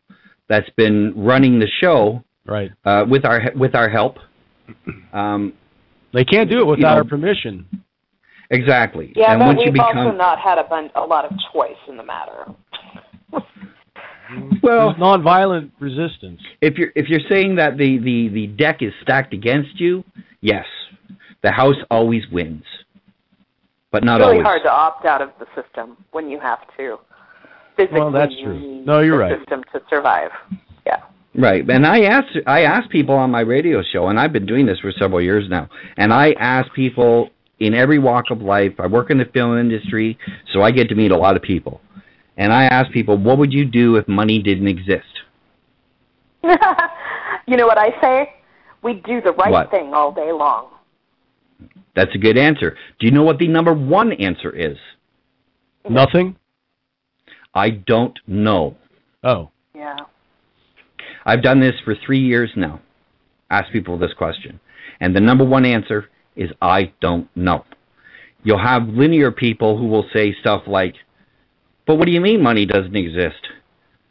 that's been running the show, right? With our help. They can't do it without our permission. Exactly. Yeah, and but once we've you become, also not had a lot of choice in the matter. Well, nonviolent resistance. If you're saying that the deck is stacked against you, yes, the house always wins, but not always. It's really hard to opt out of the system when you have to physically. Well, that's true. No, you're right. System to survive. Yeah. Right, and I asked people on my radio show, and I've been doing this for several years now, and I ask people in every walk of life. I work in the film industry, so I get to meet a lot of people. And I ask people, what would you do if money didn't exist? You know what I say? We'd do the right thing all day long. That's a good answer. Do you know what the number one answer is? Nothing? I don't know. Oh. Yeah. I've done this for 3 years now. Ask people this question. And the number one answer is I don't know. You'll have linear people who will say stuff like, but what do you mean money doesn't exist?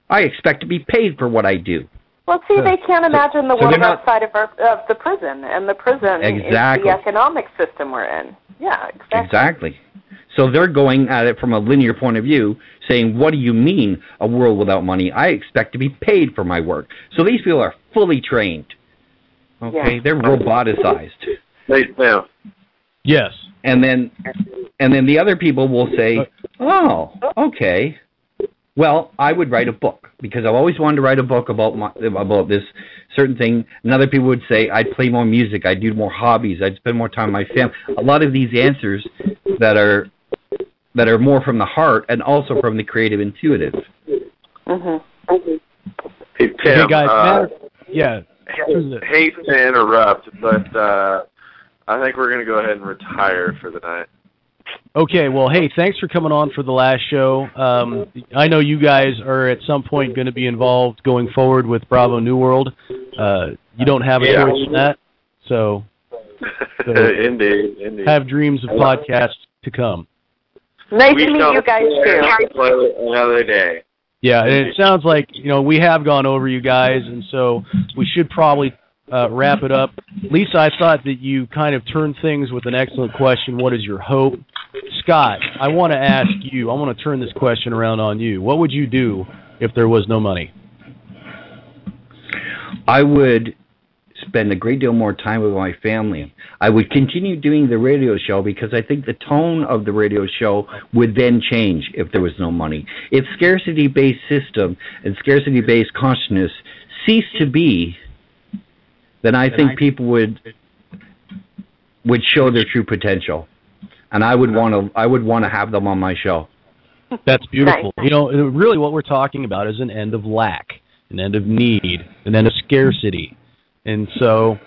I expect to be paid for what I do. Well, see, they can't imagine the world outside of the prison, and the prison is the economic system we're in. Yeah, exactly. Exactly. So they're going at it from a linear point of view, saying, what do you mean a world without money? I expect to be paid for my work. So these people are fully trained. Okay, they're roboticized. Yeah. Yes. And then the other people will say, oh, okay. Well, I would write a book because I've always wanted to write a book about this certain thing. And other people would say, I'd play more music, I'd do more hobbies, I'd spend more time with my family. A lot of these answers that are more from the heart and also from the creative intuitive. Mm-hmm. Hey, Tim. Hey, guys. Yeah. Hate to interrupt, but I think we're going to go ahead and retire for the night. Okay, well, hey, thanks for coming on for the last show. I know you guys are at some point going to be involved going forward with Bravo New World. You don't have a choice in that, so indeed. Have dreams of podcasts to come. Nice to meet you guys, too. Another day. Yeah, and it sounds like, we have gone over you guys, and so we should probably wrap it up. Lisa, I thought that you kind of turned things with an excellent question. What is your hope? Scott, I want to ask you, I want to turn this question around on you. What would you do if there was no money? I would spend a great deal more time with my family. I would continue doing the radio show because I think the tone of the radio show would then change if there was no money. If scarcity-based system and scarcity-based consciousness ceased to be, then I think people would show their true potential, and I would want to have them on my show. That's beautiful. Nice. Really, what we're talking about is an end of lack, an end of need, an end of scarcity, and so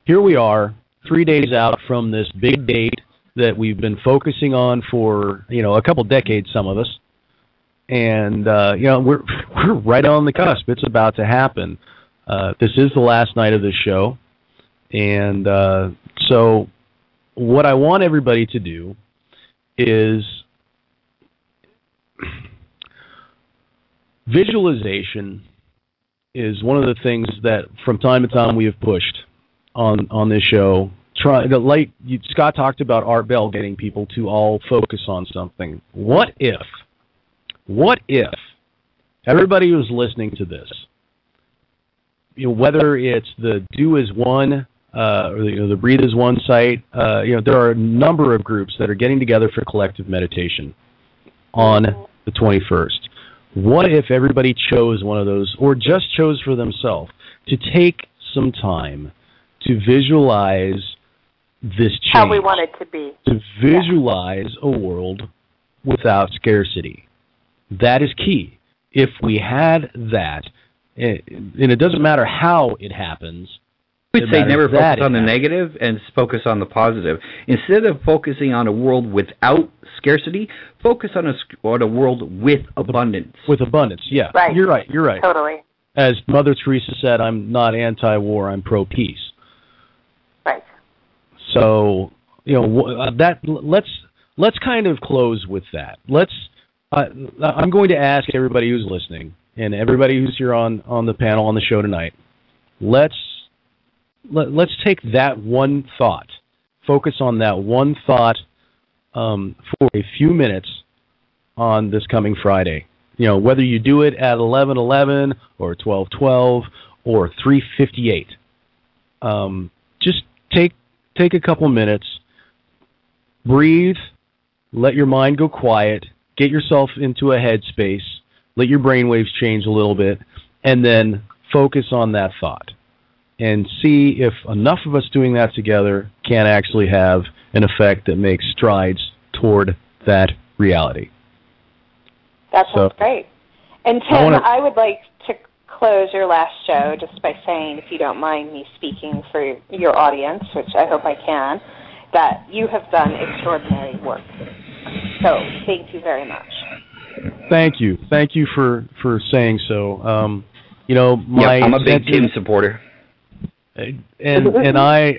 here we are, 3 days out from this big date that we've been focusing on for a couple decades, some of us, and we're right on the cusp. It's about to happen. This is the last night of this show, and so what I want everybody to do is visualization is one of the things that from time to time we have pushed on this show. Scott talked about Art Bell getting people to all focus on something. What if everybody who's listening to this, whether it's the Do As One or the Breathe As One site, there are a number of groups that are getting together for collective meditation on the 21st. What if everybody chose one of those, or just chose for themselves, to take some time to visualize this change? How we want it to be. To visualize a world without scarcity. That is key. If we had that, and it doesn't matter how it happens. I would say never focus on the negative and focus on the positive. Instead of focusing on a world without scarcity, focus on a world with abundance. With abundance, yeah. Right. You're right. Totally. As Mother Teresa said, I'm not anti-war, I'm pro-peace. Right. So, let's kind of close with that. I'm going to ask everybody who's listening, and everybody who's here on the panel on the show tonight, let's take that one thought, focus on that one thought for a few minutes on this coming Friday. Whether you do it at 11:11 or 12:12 or 3:58, just take a couple minutes, breathe, let your mind go quiet, get yourself into a headspace, let your brainwaves change a little bit, and then focus on that thought. And see if enough of us doing that together can actually have an effect that makes strides toward that reality. That sounds great. And Tim, I would like to close your last show just by saying, if you don't mind me speaking for your audience, which I hope I can, that you have done extraordinary work. So thank you very much. Thank you. Thank you for saying so. I'm a big Tim supporter. And I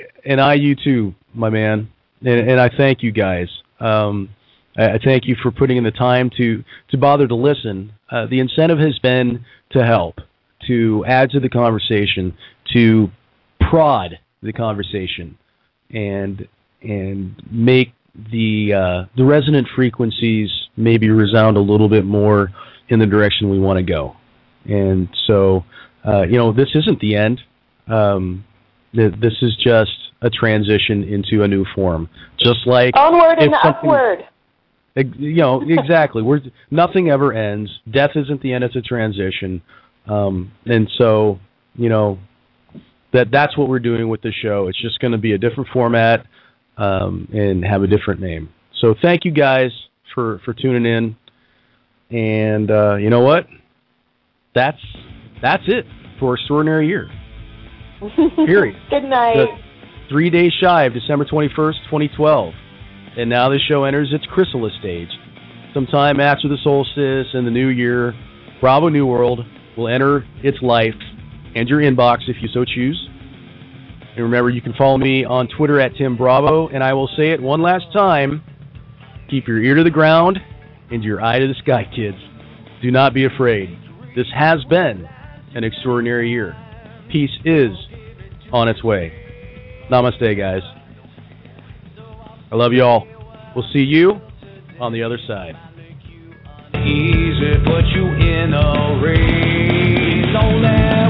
you too, my man. And I thank you guys. I thank you for putting in the time to bother to listen. The incentive has been to help, to add to the conversation, to prod the conversation, and make the resonant frequencies maybe resound a little bit more in the direction we want to go. And so, this isn't the end. This is just a transition into a new form. Just like onward and upward. Exactly. Nothing ever ends. Death isn't the end; it's a transition. And so, that's what we're doing with the show. It's just going to be a different format and have a different name. So thank you guys for tuning in. And you know what? That's it for Extraordinary Year. Period. Good night. 3 days shy of December 21st, 2012. And now the show enters its chrysalis stage. Sometime after the solstice and the new year, Bravo New World will enter its life and your inbox if you so choose. And remember, you can follow me on Twitter at Tim Bravo, and I will say it one last time. Keep your ear to the ground and your eye to the sky, kids. Do not be afraid. This has been an extraordinary year. Peace is on its way. Namaste, guys. I love you all. We'll see you on the other side. Easy, put you in a race. Don't let